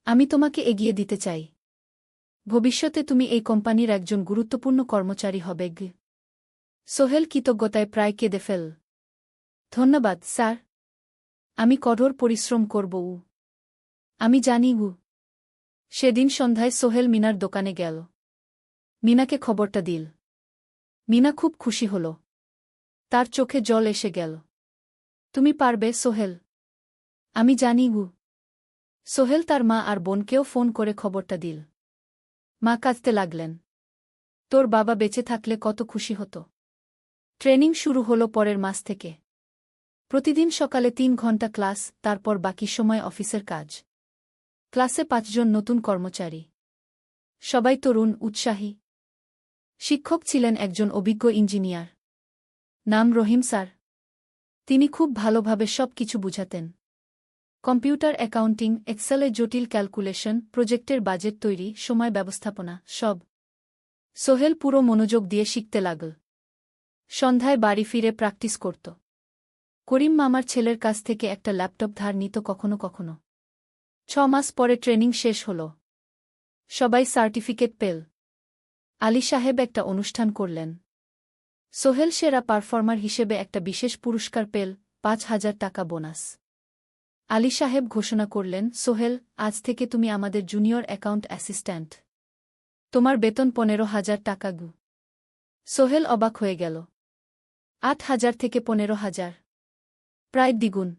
আমি তোমাকে এগিয়ে দিতে চাই। ভবিষ্যতে তুমি এই কোম্পানির একজন গুরুত্বপূর্ণ কর্মচারী হবে। সোহেল কৃতজ্ঞতায় প্রায় কেঁদে ফেল। ধন্যবাদ স্যার। আমি কঠোর পরিশ্রম করব। আমি জানি। সেদিন সন্ধ্যায় সোহেল মিনার দোকানে গেল। মিনাকে খবরটা দিল। মিনা খুব খুশি হল। তার চোখে জল এসে গেল। তুমি পারবে সোহেল। আমি জানি। সোহেল তার মা আর বোনকেও ফোন করে খবরটা দিল। মা কাঁদতে লাগলেন। তোর বাবা বেঁচে থাকলে কত খুশি হতো। ট্রেনিং শুরু হলো পরের মাস থেকে। প্রতিদিন সকালে 3 ঘন্টা ক্লাস, তারপর বাকি সময় অফিসের কাজ। ক্লাসে 5 জন নতুন কর্মচারী। সবাই তরুণ, উৎসাহী। শিক্ষক ছিলেন একজন অভিজ্ঞ ইঞ্জিনিয়ার। নাম রহিম স্যার। তিনি খুব ভালোভাবে সব কিছু বুঝাতেন। কম্পিউটার অ্যাকাউন্টিং, এক্সেলে জটিল ক্যালকুলেশন, প্রজেক্টের বাজেট তৈরি, সময় ব্যবস্থাপনা সব। সোহেল পুরো মনোযোগ দিয়ে শিখতে লাগল। সন্ধ্যায় বাড়ি ফিরে প্র্যাকটিস করত। করিম মামার ছেলের কাছ থেকে একটা ল্যাপটপ ধার নিত কখনো কখনো। 6 মাস পরে ট্রেনিং শেষ হল। সবাই সার্টিফিকেট পেল। আলী সাহেব একটা অনুষ্ঠান করলেন। সোহেল সেরা পারফর্মার হিসেবে একটা বিশেষ পুরস্কার পেল, 5,000 টাকা বোনাস। আলী সাহেব ঘোষণা করলেন, সোহেল, আজ থেকে তুমি আমাদের জুনিয়র অ্যাকাউন্ট অ্যাসিস্ট্যান্ট। তোমার বেতন 15,000 টাকা। সোহেল অবাক হয়ে গেল। 8,000 থেকে 15,000, প্রায় দ্বিগুণ।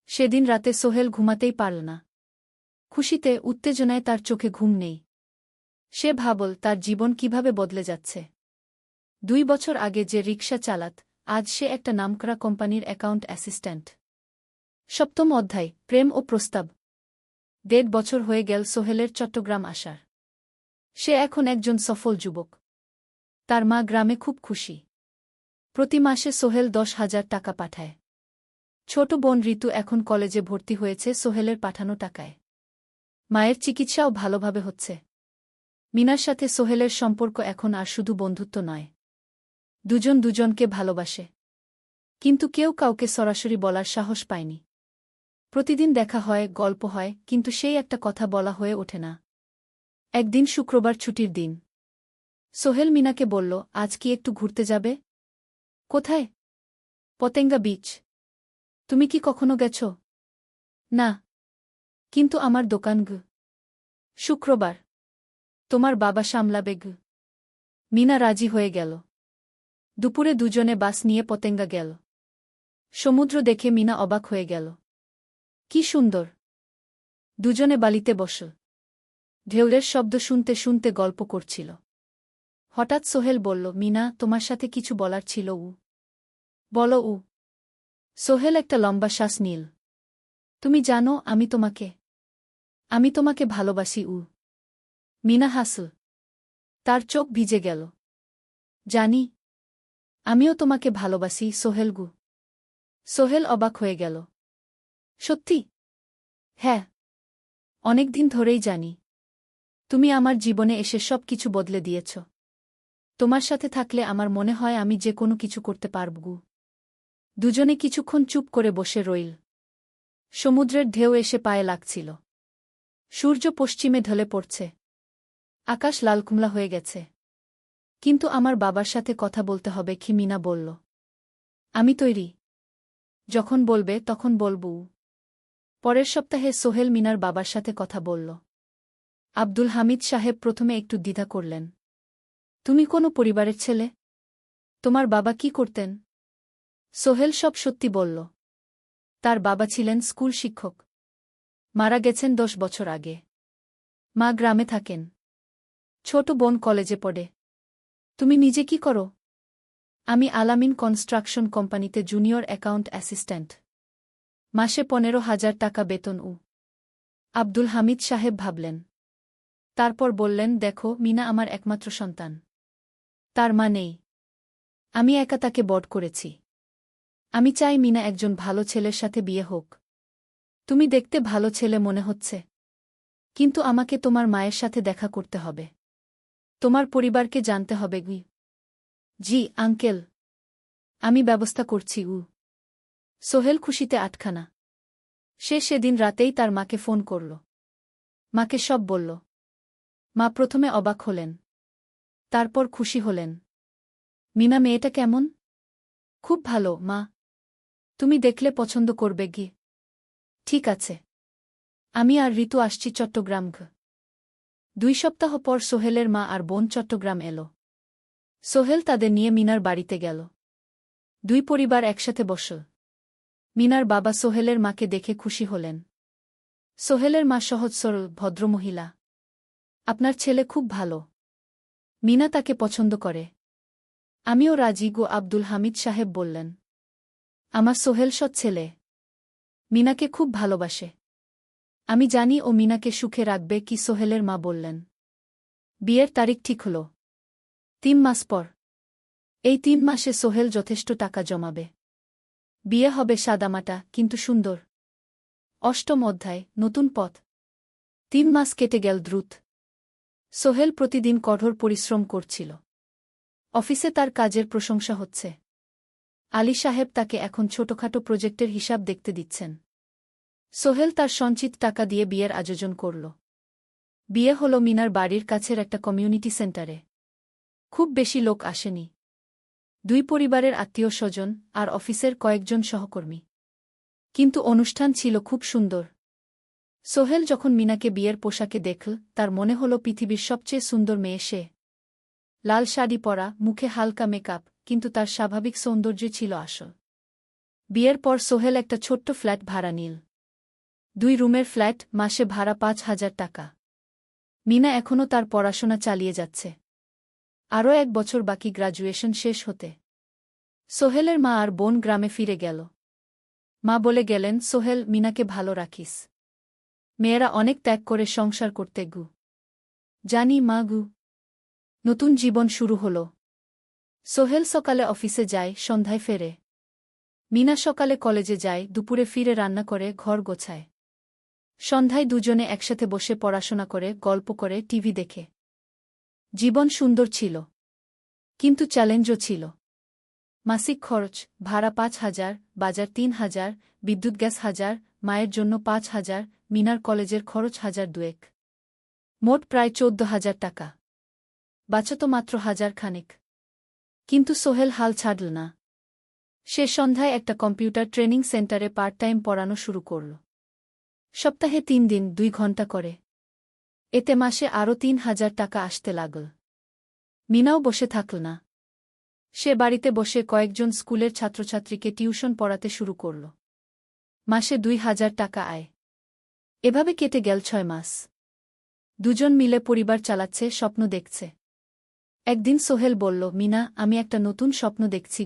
সেদিন রাতে সোহেল ঘুমাতেই পারল না। খুশিতে, উত্তেজনায় তার চোখে ঘুম নেই। সে ভাবল তার জীবন কিভাবে বদলে যাচ্ছে। 2 বছর আগে যে রিকশা চালাত, আজ সে একটা নামকরা কোম্পানির অ্যাকাউন্ট অ্যাসিস্ট্যান্ট। 7ম অধ্যায়, প্রেম ও প্রস্তাব। 1.5 বছর হয়ে গেল সোহেলের চট্টগ্রাম আসার। সে এখন একজন সফল যুবক। তার মা গ্রামে খুব খুশি। প্রতি মাসে সোহেল 10,000 টাকা পাঠায়। ছোট বোন ঋতু এখন কলেজে ভর্তি হয়েছে সোহেলের পাঠানো টাকায়। মায়ের চিকিৎসাও ভালোভাবে হচ্ছে। মিনার সাথে সোহেলের সম্পর্ক এখন আর শুধু বন্ধুত্ব নয়। দুজন দুজনকে ভালোবাসে। কিন্তু কেউ কাউকে সরাসরি বলার সাহস পায়নি। প্রতিদিন দেখা হয়, গল্প হয়, কিন্তু সেই একটা কথা বলা হয়ে ওঠে না। একদিন শুক্রবার ছুটির দিন। সোহেল মিনাকে বলল, আজ কি একটু ঘুরতে যাবে? কোথায়? পতেঙ্গা বিচ। তুমি কি কখনো গেছ? না। কিন্তু আমার দোকান। শুক্রবার। তোমার বাবা সামলাবে। মিনা রাজি হয়ে গেল। দুপুরে দুজনে বাস নিয়ে পতেঙ্গা গেল। সমুদ্র দেখে মিনা অবাক হয়ে গেল। কি সুন্দর! দুজনে বালিতে বসল। ঢেউয়ের শব্দ শুনতে শুনতে গল্প করছিল। হঠাৎ সোহেল বলল, মিনা, তোমার সাথে কিছু বলার ছিল। বলো। সোহেল একটা লম্বা শ্বাস নিল। তুমি জানো, আমি তোমাকে ভালোবাসি। মিনা হাসল। তার চোখ ভিজে গেল। জানি। আমিও তোমাকে ভালোবাসি সোহেল। সোহেল অবাক হয়ে গেল। সত্যি? হ্যাঁ। অনেকদিন ধরেই জানি। তুমি আমার জীবনে এসে সব কিছু বদলে দিয়েছ। তোমার সাথে থাকলে আমার মনে হয় আমি যে কোনো কিছু করতে পারব। দুজনে কিছুক্ষণ চুপ করে বসে রইল। সমুদ্রের ঢেউ এসে পায়ে লাগছিল। সূর্য পশ্চিমে ঢলে পড়ছে। আকাশ লালকুমলা হয়ে গেছে। কিন্তু আমার বাবার সাথে কথা বলতে হবে কি? মিনা বলল। আমি তৈরি। যখন বলবে তখন বলবো। পরের সপ্তাহে সোহেল মিনার বাবার সাথে কথা বলল। আব্দুল হামিদ সাহেব প্রথমে একটু দ্বিধা করলেন। তুমি কোনো পরিবারের ছেলে? তোমার বাবা কি করতেন? সোহেল সব সত্যি বলল। তার বাবা ছিলেন স্কুল শিক্ষক। মারা গেছেন 10 বছর আগে। মা গ্রামে থাকেন। ছোট বোন কলেজে পড়ে। তুমি নিজে কি করো? আমি আলামিন কনস্ট্রাকশন কোম্পানিতে জুনিয়র অ্যাকাউন্ট অ্যাসিস্ট্যান্ট। মাসে 15,000 টাকা বেতন। আব্দুল হামিদ সাহেব ভাবলেন। তারপর বললেন, দেখো মিনা আমার একমাত্র সন্তান। তার মা নেই। আমি একা তাকে বড় করেছি। আমি চাই মিনা একজন ভালো ছেলের সাথে বিয়ে হোক। তুমি দেখতে ভালো ছেলে মনে হচ্ছে। কিন্তু আমাকে তোমার মায়ের সাথে দেখা করতে হবে। তোমার পরিবারকে জানতে হবে। জি আঙ্কেল। আমি ব্যবস্থা করছি। সোহেল খুশিতে আটখানা। সে সেদিন রাতেই তার মাকে ফোন করল। মাকে সব বলল। মা প্রথমে অবাক হলেন। তারপর খুশি হলেন। মিনা মেয়েটা কেমন? খুব ভালো মা। তুমি দেখলে পছন্দ করবে। ঠিক আছে। আমি আর ঋতু আসছি চট্টগ্রাম। 2 সপ্তাহ পর সোহেলের মা আর বোন চট্টগ্রাম এলো। সোহেল তাদের নিয়ে মিনার বাড়িতে গেল। 2 পরিবার একসাথে বসল। মিনার বাবা সোহেলের মাকে দেখে খুশি হলেন। সোহেলের মা সহজ সরল ভদ্রমহিলা। আপনার ছেলে খুব ভালো। মিনা তাকে পছন্দ করে। আমিও রাজি। আব্দুল হামিদ সাহেব বললেন। আমার সোহেল সৎ ছেলে। মিনাকে খুব ভালোবাসে। আমি জানি ও মিনাকে সুখে রাখবে। কি? সোহেলের মা বললেন। বিয়ের তারিখ ঠিক হল 3 মাস পর। এই 3 মাসে সোহেল যথেষ্ট টাকা জমাবে। বিয়ে হবে সাদামাটা কিন্তু সুন্দর। 8ম অধ্যায়, নতুন পথ। 3 মাস কেটে গেল দ্রুত। সোহেল প্রতিদিন কঠোর পরিশ্রম করছিল। অফিসে তার কাজের প্রশংসা হচ্ছে। আলী সাহেব তাকে এখন ছোটখাটো প্রজেক্টের হিসাব দেখতে দিচ্ছেন। সোহেল তার সঞ্চিত টাকা দিয়ে বিয়ের আয়োজন করল। বিয়ে হল মিনার বাড়ির কাছের একটা কমিউনিটি সেন্টারে। খুব বেশি লোক আসেনি। 2 পরিবারের আত্মীয় স্বজন আর অফিসের কয়েকজন সহকর্মী। কিন্তু অনুষ্ঠান ছিল খুব সুন্দর। সোহেল যখন মিনাকে বিয়ের পোশাকে দেখল, তার মনে হল পৃথিবীর সবচেয়ে সুন্দর মেয়ে সে। লাল শাড়ি পরা, মুখে হালকা মেকআপ, কিন্তু তার স্বাভাবিক সৌন্দর্য ছিল আসল। বিয়ের পর সোহেল একটা ছোট্ট ফ্ল্যাট ভাড়া নিল। 2 রুমের ফ্ল্যাট, মাসে ভাড়া 5,000 টাকা। মিনা এখনও তার পড়াশোনা চালিয়ে যাচ্ছে। আরও 1 বছর বাকি গ্র্যাজুয়েশন শেষ হতে। সোহেলের মা আর বোন গ্রামে ফিরে গেল। মা বলে গেলেন, সোহেল, মিনাকে ভালো রাখিস। মেয়েরা অনেক ত্যাগ করে সংসার করতে। জানি মা। নতুন জীবন শুরু হল। সোহেল সকালে অফিসে যায়, সন্ধ্যায় ফেরে। মিনা সকালে কলেজে যায়, দুপুরে ফিরে রান্না করে, ঘর গোছায়। সন্ধ্যায় দুজনে একসাথে বসে পড়াশোনা করে, গল্প করে, টিভি দেখে। জীবন সুন্দর ছিল। কিন্তু চ্যালেঞ্জও ছিল। মাসিক খরচ, ভাড়া 5,000, বাজার 3,000, বিদ্যুৎ গ্যাস 1,000, মায়ের জন্য 5,000, মিনার কলেজের খরচ 1,200। মোট প্রায় 14,000 টাকা। বাঁচত মাত্র 1,000 খানেক। কিন্তু সোহেল হাল ছাড়ল না। সে সন্ধ্যায় একটা কম্পিউটার ট্রেনিং সেন্টারে পার্ট টাইম পড়ানো শুরু করল। সপ্তাহে 3 দিন 2 ঘন্টা করে। এতে মাসে আরও 3,000 টাকা আসতে লাগল। মিনাও বসে থাকল না। সে বাড়িতে বসে কয়েকজন স্কুলের ছাত্রছাত্রীকে টিউশন পড়াতে শুরু করল। মাসে 2,000 টাকা আয়। এভাবে কেটে গেল 6 মাস। দুজন মিলে পরিবার চালাচ্ছে, স্বপ্ন দেখছে। একদিন সোহেল বলল, মিনা, আমি একটা নতুন স্বপ্ন দেখছি।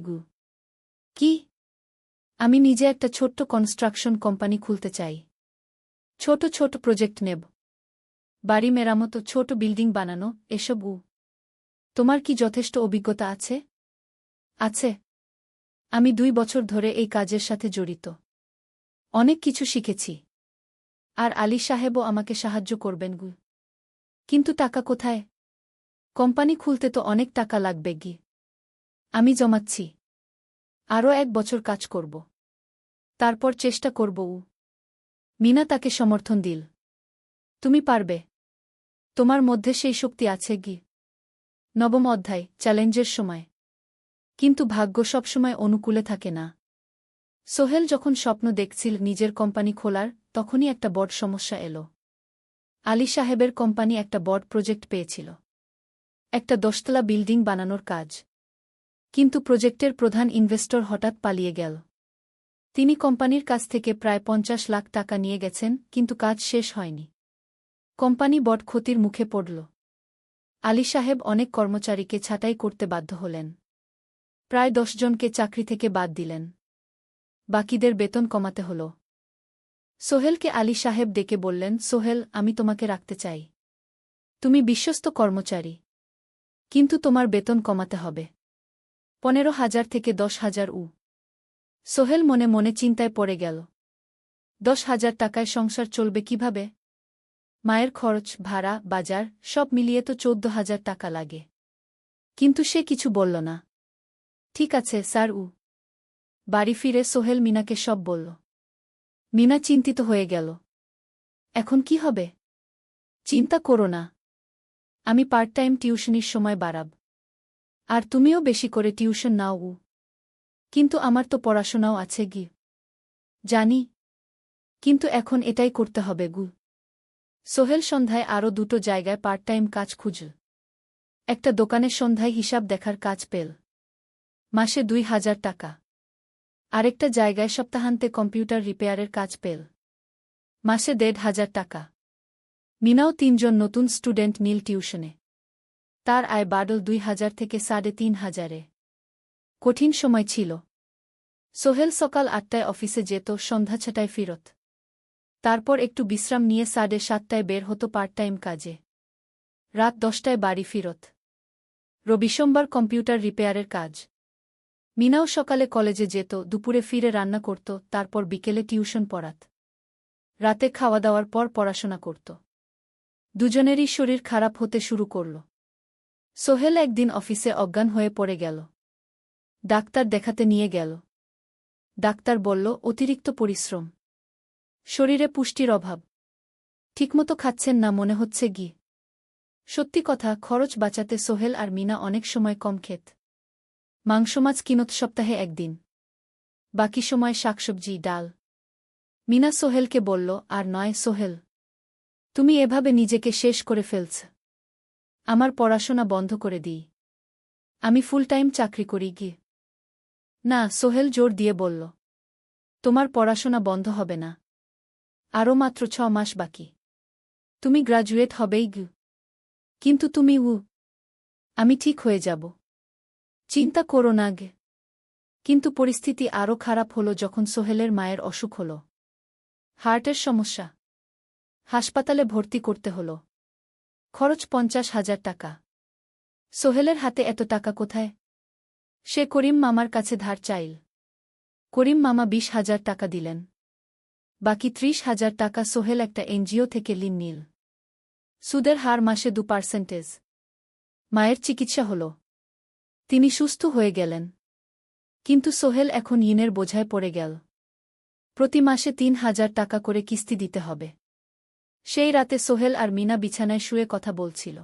কি? আমি নিজে একটা ছোট্ট কনস্ট্রাকশন কোম্পানি খুলতে চাই। ছোট ছোট প্রজেক্ট নেব। বাড়ি মেরামত, ছোট বিল্ডিং বানানো, এসব। তোমার কি যথেষ্ট অভিজ্ঞতা আছে? আছে। আমি 2 বছর ধরে এই কাজের সাথে জড়িত। অনেক কিছু শিখেছি। আর আলী সাহেবও আমাকে সাহায্য করবেন। কিন্তু টাকা কোথায়? কোম্পানি খুলতে তো অনেক টাকা লাগবে। আমি জমাচ্ছি। আরও 1 বছর কাজ করব। তারপর চেষ্টা করব। মিনা তাকে সমর্থন দিল। তুমি পারবে। তোমার মধ্যে সেই শক্তি আছে কি? নবম অধ্যায়, চ্যালেঞ্জের সময়। কিন্তু ভাগ্য সবসময় অনুকূলে থাকে না। সোহেল যখন স্বপ্ন দেখছিল নিজের কোম্পানি খোলার, তখনই একটা বড় সমস্যা এলো। আলী সাহেবের কোম্পানি একটা বড় প্রজেক্ট পেয়েছিল, একটা 10তলা বিল্ডিং বানানোর কাজ। কিন্তু প্রজেক্টের প্রধান ইনভেস্টর হঠাৎ পালিয়ে গেল। তিনি কোম্পানির কাছ থেকে প্রায় 50 লাখ টাকা নিয়ে গেছেন, কিন্তু কাজ শেষ হয়নি। কোম্পানি বড় ক্ষতির মুখে পড়ল। আলী সাহেব অনেক কর্মচারীকে ছাঁটাই করতে বাধ্য হলেন। প্রায় 10 জনকে চাকরি থেকে বাদ দিলেন। বাকিদের বেতন কমাতে হল। সোহেলকে আলী সাহেব ডেকে বললেন, সোহেল, আমি তোমাকে রাখতে চাই। তুমি বিশ্বস্ত কর্মচারী। কিন্তু তোমার বেতন কমাতে হবে 15,000 থেকে 10,000 সোহেল মনে মনে চিন্তায় পড়ে গেল। 10,000 টাকায় সংসার চলবে কিভাবে? মায়ের খরচ, ভাড়া, বাজার সব মিলিয়ে তো 14,000 টাকা লাগে। কিন্তু সে কিছু বলল না। ঠিক আছে স্যার। বাড়ি ফিরে সোহেল মিনাকে সব বলল। মিনা চিন্তিত হয়ে গেল। এখন কি হবে? চিন্তা করো না, আমি পার্ট টাইম টিউশনির সময় বাড়াব। আর তুমিও বেশি করে টিউশন নাও। কিন্তু আমার তো পড়াশোনাও আছে গি। জানি, কিন্তু এখন এটাই করতে হবে গু। সোহেল সন্ধ্যায় আরও 2টো জায়গায় পার্ট টাইম কাজ খুঁজল। একটা দোকানের সন্ধ্যায় হিসাব দেখার কাজ পেল, মাসে 2,000 টাকা। আরেকটা জায়গায় সপ্তাহান্তে কম্পিউটার রিপেয়ারের কাজ পেল, মাসে 1,500 টাকা। মিনাও 3 জন নতুন স্টুডেন্ট নীল টিউশনে। তার আয় বাড়ল 2,000 থেকে 3,500-এ। কঠিন সময় ছিল। সোহেল সকাল 8টায় অফিসে যেত, সন্ধ্যা 6টায় ফিরত। তারপর একটু বিশ্রাম নিয়ে 7:30টায় বের হতো পার্ট টাইম কাজে। রাত 10টায় বাড়ি ফিরত। রবি-সোমবার কম্পিউটার রিপেয়ারের কাজ। মিনাও সকালে কলেজে যেত, দুপুরে ফিরে রান্না করত, তারপর বিকেলে টিউশন পড়াত। রাতে খাওয়া দাওয়ার পর পড়াশোনা করত। দুজনেরই শরীর খারাপ হতে শুরু করল। সোহেল একদিন অফিসে অজ্ঞান হয়ে পড়ে গেল। ডাক্তার দেখাতে নিয়ে গেল। ডাক্তার বলল, অতিরিক্ত পরিশ্রম, শরীরে পুষ্টির অভাব, ঠিকমতো খাচ্ছেন না মনে হচ্ছে গি। সত্যি কথা, খরচ বাঁচাতে সোহেল আর মিনা অনেক সময় কম খেত। মাংস মাছ কিনত সপ্তাহে একদিন, বাকি সময় শাকসবজি, ডাল। মিনা সোহেলকে বলল, আর নয় সোহেল, তুমি এভাবে নিজেকে শেষ করে ফেলছ। আমার পড়াশোনা বন্ধ করে দিই, আমি ফুল টাইম চাকরি করি গি। না, সোহেল জোর দিয়ে বলল, তোমার পড়াশোনা বন্ধ হবে না। আরও মাত্র 6 মাস বাকি, তুমি গ্রাজুয়েট হবেই গি। কিন্তু তুমি আমি ঠিক হয়ে যাব, চিন্তা করো না গে। কিন্তু পরিস্থিতি আরও খারাপ হলো যখন সোহেলের মায়ের অসুখ হল। হার্টের সমস্যা। হাসপাতালে ভর্তি করতে হল। খরচ 50,000 টাকা। সোহেলের হাতে এত টাকা কোথায়? সে করিম মামার কাছে ধার চাইল। করিম মামা 20,000 টাকা দিলেন। বাকি 30,000 টাকা সোহেল একটা এনজিও থেকে ঋণ নিল। সুদের হার মাসে 2%। মায়ের চিকিৎসা হল, তিনি সুস্থ হয়ে গেলেন। কিন্তু সোহেল এখন ঋণের বোঝায় পড়ে গেল। প্রতি মাসে 3,000 টাকা করে কিস্তি দিতে হবে। সেই রাতে সোহেল আর মিনা বিছানায় শুয়ে কথা বলছিল।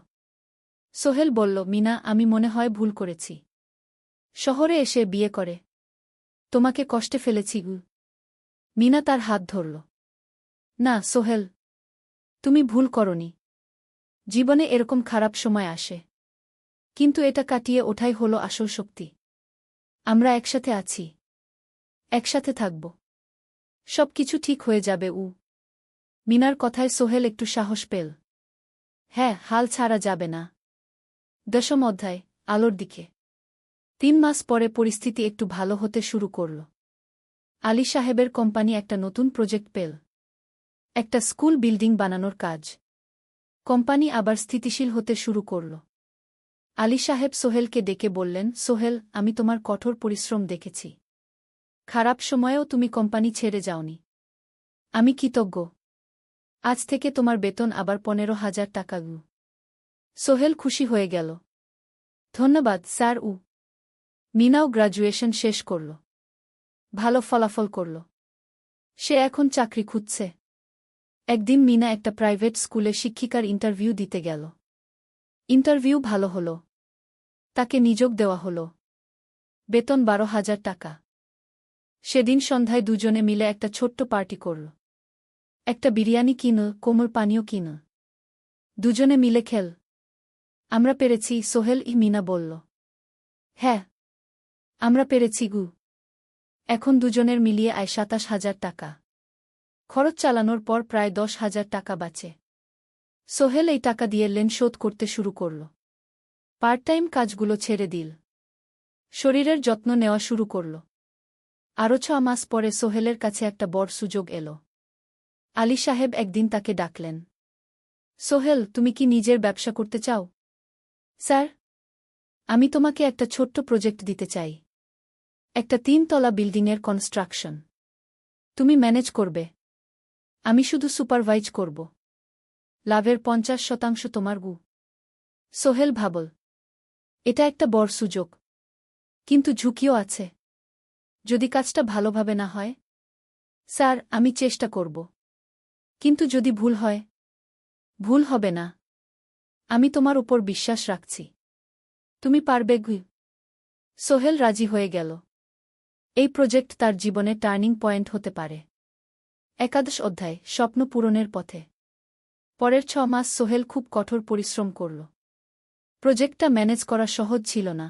সোহেল বলল, মিনা, আমি মনে হয় ভুল করেছি। শহরে এসে বিয়ে করে তোমাকে কষ্টে ফেলেছি গু। মিনা তার হাত ধরল। না সোহেল, তুমি ভুল করনি। জীবনে এরকম খারাপ সময় আসে, কিন্তু এটা কাটিয়ে ওঠাই হলো আসল শক্তি। আমরা একসাথে আছি, একসাথে থাকব, সব কিছু ঠিক হয়ে যাবে। মিনার কথায় সোহেল একটু সাহস পেল। হ্যাঁ, হাল ছাড়া যাবে না। 10ম অধ্যায়, আলোর দিকে। 3 মাস পরে পরিস্থিতি একটু ভালো হতে শুরু করল। আলী সাহেবের কোম্পানি একটা নতুন প্রজেক্ট পেল, একটা স্কুল বিল্ডিং বানানোর কাজ। কোম্পানি আবার স্থিতিশীল হতে শুরু করল। আলী সাহেব সোহেলকে ডেকে বললেন, সোহেল, আমি তোমার কঠোর পরিশ্রম দেখেছি। খারাপ সময়েও তুমি কোম্পানি ছেড়ে যাওনি। আমি কৃতজ্ঞ। আজ থেকে তোমার বেতন আবার 15,000 টাকা গু। সোহেল খুশি হয়ে গেল। ধন্যবাদ স্যার। মিনাও গ্রাজুয়েশন শেষ করল, ভালো ফলাফল করল। সে এখন চাকরি খুঁজছে। একদিন মিনা একটা প্রাইভেট স্কুলে শিক্ষিকার ইন্টারভিউ দিতে গেল। ইন্টারভিউ ভালো হল। তাকে নিযোগ দেওয়া হল। বেতন 12,000 টাকা। সেদিন সন্ধ্যায় দুজনে মিলে একটা ছোট্ট পার্টি করল। একটা বিরিয়ানি কিনল, কোমল পানীয় কিনল। দুজনে মিলে খেল। আমরা পেরেছি, সোহেল মিনা বলল। হ্যাঁ, আমরা পেরেছি গু। এখন দুজনের মিলিয়ে আয় 27,000 টাকা। খরচ চালানোর পর প্রায় 10,000 টাকা বাঁচে। সোহেল এই টাকা দিয়ে লেন শোধ করতে শুরু করল। পার্ট টাইম কাজগুলো ছেড়ে দিল। শরীরের যত্ন নেওয়া শুরু করল। আরও 6 মাস পরে সোহেলের কাছে একটা বড় সুযোগ এল। আলী সাহেব একদিন তাকে ডাকলেন। সোহেল, তুমি কি নিজের ব্যবসা করতে চাও? স্যার, আমি তোমাকে একটা ছোট্ট প্রজেক্ট দিতে চাই। একটা 3 তলা বিল্ডিংয়ের কনস্ট্রাকশন। তুমি ম্যানেজ করবে। আমি শুধু সুপারভাইজ করব। লাভের 50% তোমার গু। সোহেল ভাবল, এটা একটা বড় সুযোগ। কিন্তু ঝুঁকিও আছে। যদি কাজটা ভালোভাবে না হয়? স্যার, আমি চেষ্টা করব। কিন্তু যদি ভুল হয়? ভুল হবে না। আমি তোমার উপর বিশ্বাস রাখছি। তুমি পারবে গু। সোহেল রাজি হয়ে গেল। এই প্রজেক্ট তার জীবনে টার্নিং পয়েন্ট হতে পারে। একাদশ অধ্যায়, স্বপ্ন পূরণের পথে। পরের 6 মাস সোহেল খুব কঠোর পরিশ্রম করল। প্রজেক্টটা ম্যানেজ করা সহজ ছিল না।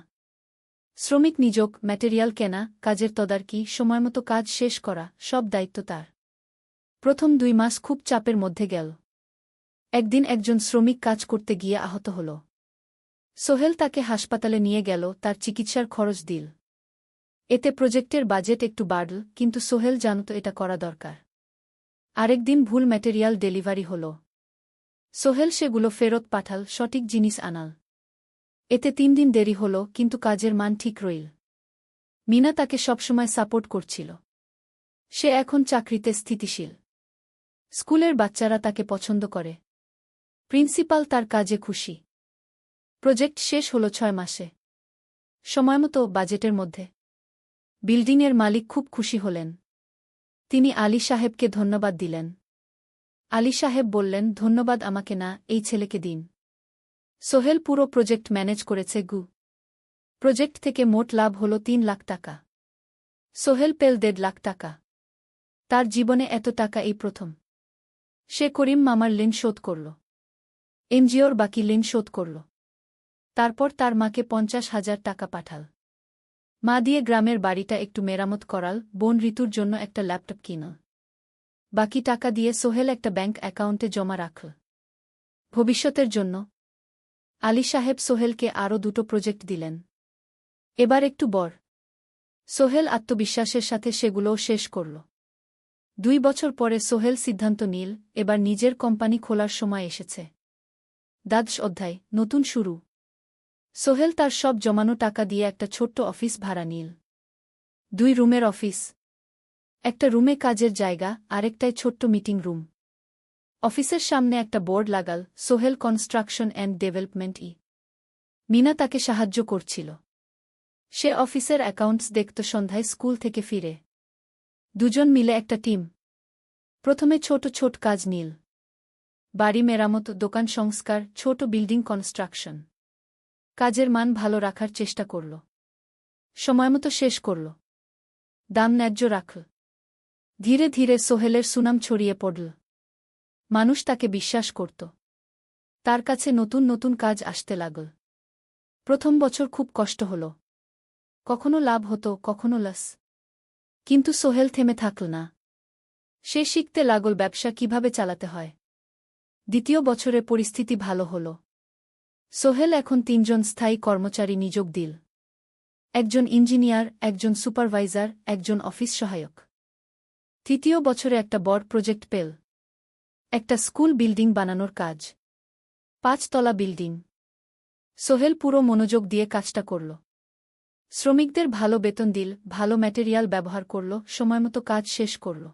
শ্রমিক নিযোগ, ম্যাটেরিয়াল কেনা, কাজের তদারকি, সময়মতো কাজ শেষ করা, সব দায়িত্ব তার। প্রথম 2 মাস খুব চাপের মধ্যে গেল। একদিন একজন শ্রমিক কাজ করতে গিয়ে আহত হল। সোহেল তাকে হাসপাতালে নিয়ে গেল, তার চিকিৎসার খরচ দিল। এতে প্রজেক্টের বাজেট একটু বাড়ল, কিন্তু সোহেল জানত এটা করা দরকার। আরেকদিন ভুল ম্যাটেরিয়াল ডেলিভারি হল। সোহেল সেগুলো ফেরত পাঠাল, সঠিক জিনিস আনাল। এতে 3 দিন দেরি হল, কিন্তু কাজের মান ঠিক রইল। মিনা তাকে সবসময় সাপোর্ট করছিল। সে এখন চাকরিতে স্থিতিশীল। স্কুলের বাচ্চারা তাকে পছন্দ করে। প্রিন্সিপাল তার কাজে খুশি। প্রজেক্ট শেষ হল 6 মাসে। সময়মতো, বাজেটের মধ্যে। বিল্ডিংয়ের মালিক খুব খুশি হলেন। তিনি আলী সাহেবকে ধন্যবাদ দিলেন। আলী সাহেব বললেন, ধন্যবাদ আমাকে না, এই ছেলেকে দিন। সোহেল পুরো প্রজেক্ট ম্যানেজ করেছে গু। প্রজেক্ট থেকে মোট লাভ হল 3 লাখ টাকা। সোহেল পেল 1.5 লাখ টাকা। তার জীবনে এত টাকা এই প্রথম। সে করিম মামার ঋণ শোধ করল। এনজিওর বাকি ঋণ শোধ করল। তারপর তার মাকে 50,000 টাকা পাঠাল। মা দিয়ে গ্রামের বাড়িটা একটু মেরামত করাল, বোন ঋতুর জন্য একটা ল্যাপটপ কিনল। বাকি টাকা দিয়ে সোহেল একটা ব্যাংক অ্যাকাউন্টে জমা রাখল। ভবিষ্যতের জন্য। আলী সাহেব সোহেলকে আরও 2টো প্রজেক্ট দিলেন। এবার একটু বড়। সোহেল আত্মবিশ্বাসের সাথে সেগুলোও শেষ করল। 2 বছর পরে সোহেল সিদ্ধান্ত নিল, এবার নিজের কোম্পানি খোলার সময় এসেছে। দ্বাদশ অধ্যায়, নতুন শুরু। সোহেল তার সব জমানো টাকা দিয়ে একটা ছোট্ট অফিস ভাড়া নিল। 2 রুমের অফিস। একটা রুমে কাজের জায়গা, আরেকটায় ছোট্ট মিটিং রুম। অফিসের সামনে একটা বোর্ড লাগাল, Sohel construction and development. Mina তাকে সাহায্য করছিল। সে অফিসের অ্যাকাউন্টস দেখত সন্ধ্যায় স্কুল থেকে ফিরে। দুজন মিলে একটা টিম। প্রথমে ছোট ছোট কাজ নিল। বাড়ি মেরামত, দোকান সংস্কার, ছোট বিল্ডিং কনস্ট্রাকশন। কাজের মান ভালো রাখার চেষ্টা করল। সময়মতো শেষ করল। দাম ন্যায্য রাখল। ধীরে ধীরে সোহেলের সুনাম ছড়িয়ে পড়ল। মানুষ তাকে বিশ্বাস করত। তার কাছে নতুন নতুন কাজ আসতে লাগল। প্রথম বছর খুব কষ্ট হল। কখনো লাভ হতো, কখনো লস। কিন্তু সোহেল থেমে থাকল না। সে শিখতে লাগল ব্যবসা কিভাবে চালাতে হয়। দ্বিতীয় বছরে পরিস্থিতি ভালো হল। সোহেল এখন 3 জন স্থায়ী কর্মচারী নিযোগ দিল। একজন ইঞ্জিনিয়ার, একজন সুপারভাইজার, একজন অফিস সহায়ক। তৃতীয় বছরে একটা বড় প্রজেক্ট পেল। একটা স্কুল বিল্ডিং বানানোর কাজ। 5 তলা বিল্ডিং। সোহেল পুরো মনোযোগ দিয়ে কাজটা করল। শ্রমিকদের ভালো বেতন দিল, ভালো ম্যাটেরিয়াল ব্যবহার করল, সময়মতো কাজ শেষ করল।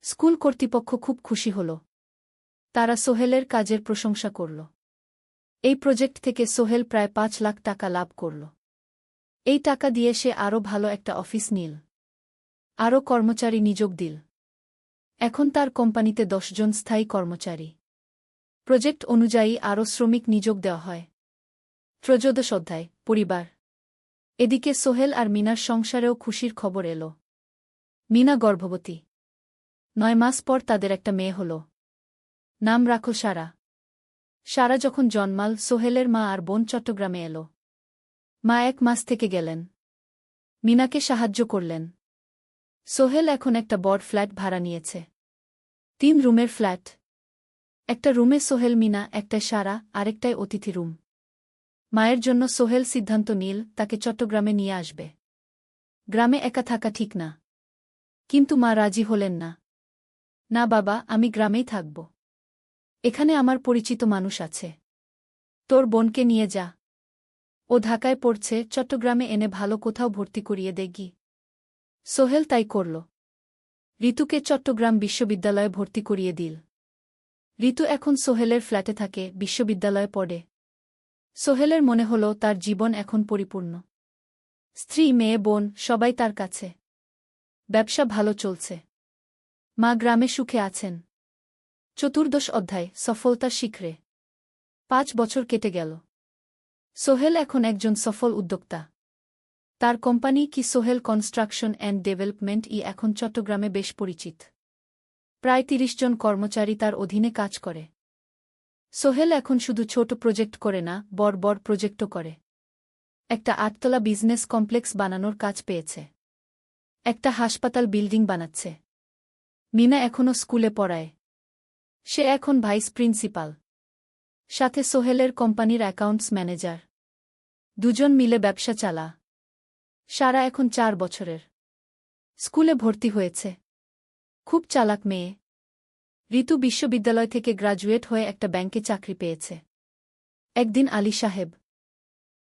স্কুল কর্তৃপক্ষ খুব খুশি হল। তারা সোহেলের কাজের প্রশংসা করল। এই প্রজেক্ট থেকে সোহেল প্রায় 5 লাখ টাকা লাভ করল। এই টাকা দিয়ে সে আরও ভালো একটা অফিস নিল। আরও কর্মচারী নিযোগ দিল। এখন তার কোম্পানিতে 10 জন স্থায়ী কর্মচারী। প্রজেক্ট অনুযায়ী আরও শ্রমিক নিযোগ দেওয়া হয়। 13 অধ্যায় পরিবার। এদিকে সোহেল আর মিনার সংসারেও খুশির খবর এল। মিনা গর্ভবতী। 9 মাস পর তাদের একটা মেয়ে হল। নাম রাখল সারা। সারা যখন জন্মাল, সোহেলের মা আর বোন চট্টগ্রামে এল। মা 1 মাস থেকে গেলেন। মিনাকে সাহায্য করলেন। সোহেল এখন একটা বড় ফ্ল্যাট ভাড়া নিয়েছে। 3 রুমের ফ্ল্যাট। একটা রুমে সোহেল, মিনা, একটায় সারা, আরেকটায় অতিথি রুম। মায়ের জন্য সোহেল সিদ্ধান্ত নিল তাকে চট্টগ্রামে নিয়ে আসবে। গ্রামে একা থাকা ঠিক না। কিন্তু মা রাজি হলেন না। না বাবা, আমি গ্রামেই থাকব। এখানে আমার পরিচিত মানুষ আছে। তোর বোনকে নিয়ে যা। ও ঢাকায় পড়ছে, চট্টগ্রামে এনে ভালো কোথাও ভর্তি করিয়ে দেগি। সোহেল তাই করল। ঋতুকে চট্টগ্রাম বিশ্ববিদ্যালয়ে ভর্তি করিয়ে দিল। ঋতু এখন সোহেলের ফ্ল্যাটে থাকে, বিশ্ববিদ্যালয়ে পড়ে। সোহেলের মনে হল তার জীবন এখন পরিপূর্ণ। স্ত্রী, মেয়ে, বোন সবাই তার কাছে। ব্যবসা ভালো চলছে। মা গ্রামে সুখে আছেন। 14 অধ্যায় সফলতার শিখরে। 5 বছর কেটে গেল। সোহেল এখন একজন সফল উদ্যোক্তা। তার কোম্পানি কি সোহেল কনস্ট্রাকশন অ্যান্ড ডেভেলপমেন্ট এখন চট্টগ্রামে বেশ পরিচিত। প্রায় 30 জন কর্মচারী তার অধীনে কাজ করে। সোহেল এখন শুধু ছোট প্রজেক্ট করে না, বড় বড় প্রজেক্টও করে। একটা 8তলা বিজনেস কমপ্লেক্স বানানোর কাজ পেয়েছে। একটা হাসপাতাল বিল্ডিং বানাচ্ছে। মিনা এখনও স্কুলে পড়ায়। সে এখন ভাইস প্রিন্সিপাল। সাথে সোহেলের কোম্পানির অ্যাকাউন্টস ম্যানেজার। দুজন মিলে ব্যবসা চালা। সারা এখন 4 বছরের। স্কুলে ভর্তি হয়েছে। খুব চালাক মেয়ে। ঋতু বিশ্ববিদ্যালয় থেকে গ্রাজুয়েট হয়ে একটা ব্যাংকে চাকরি পেয়েছে। একদিন আলী সাহেব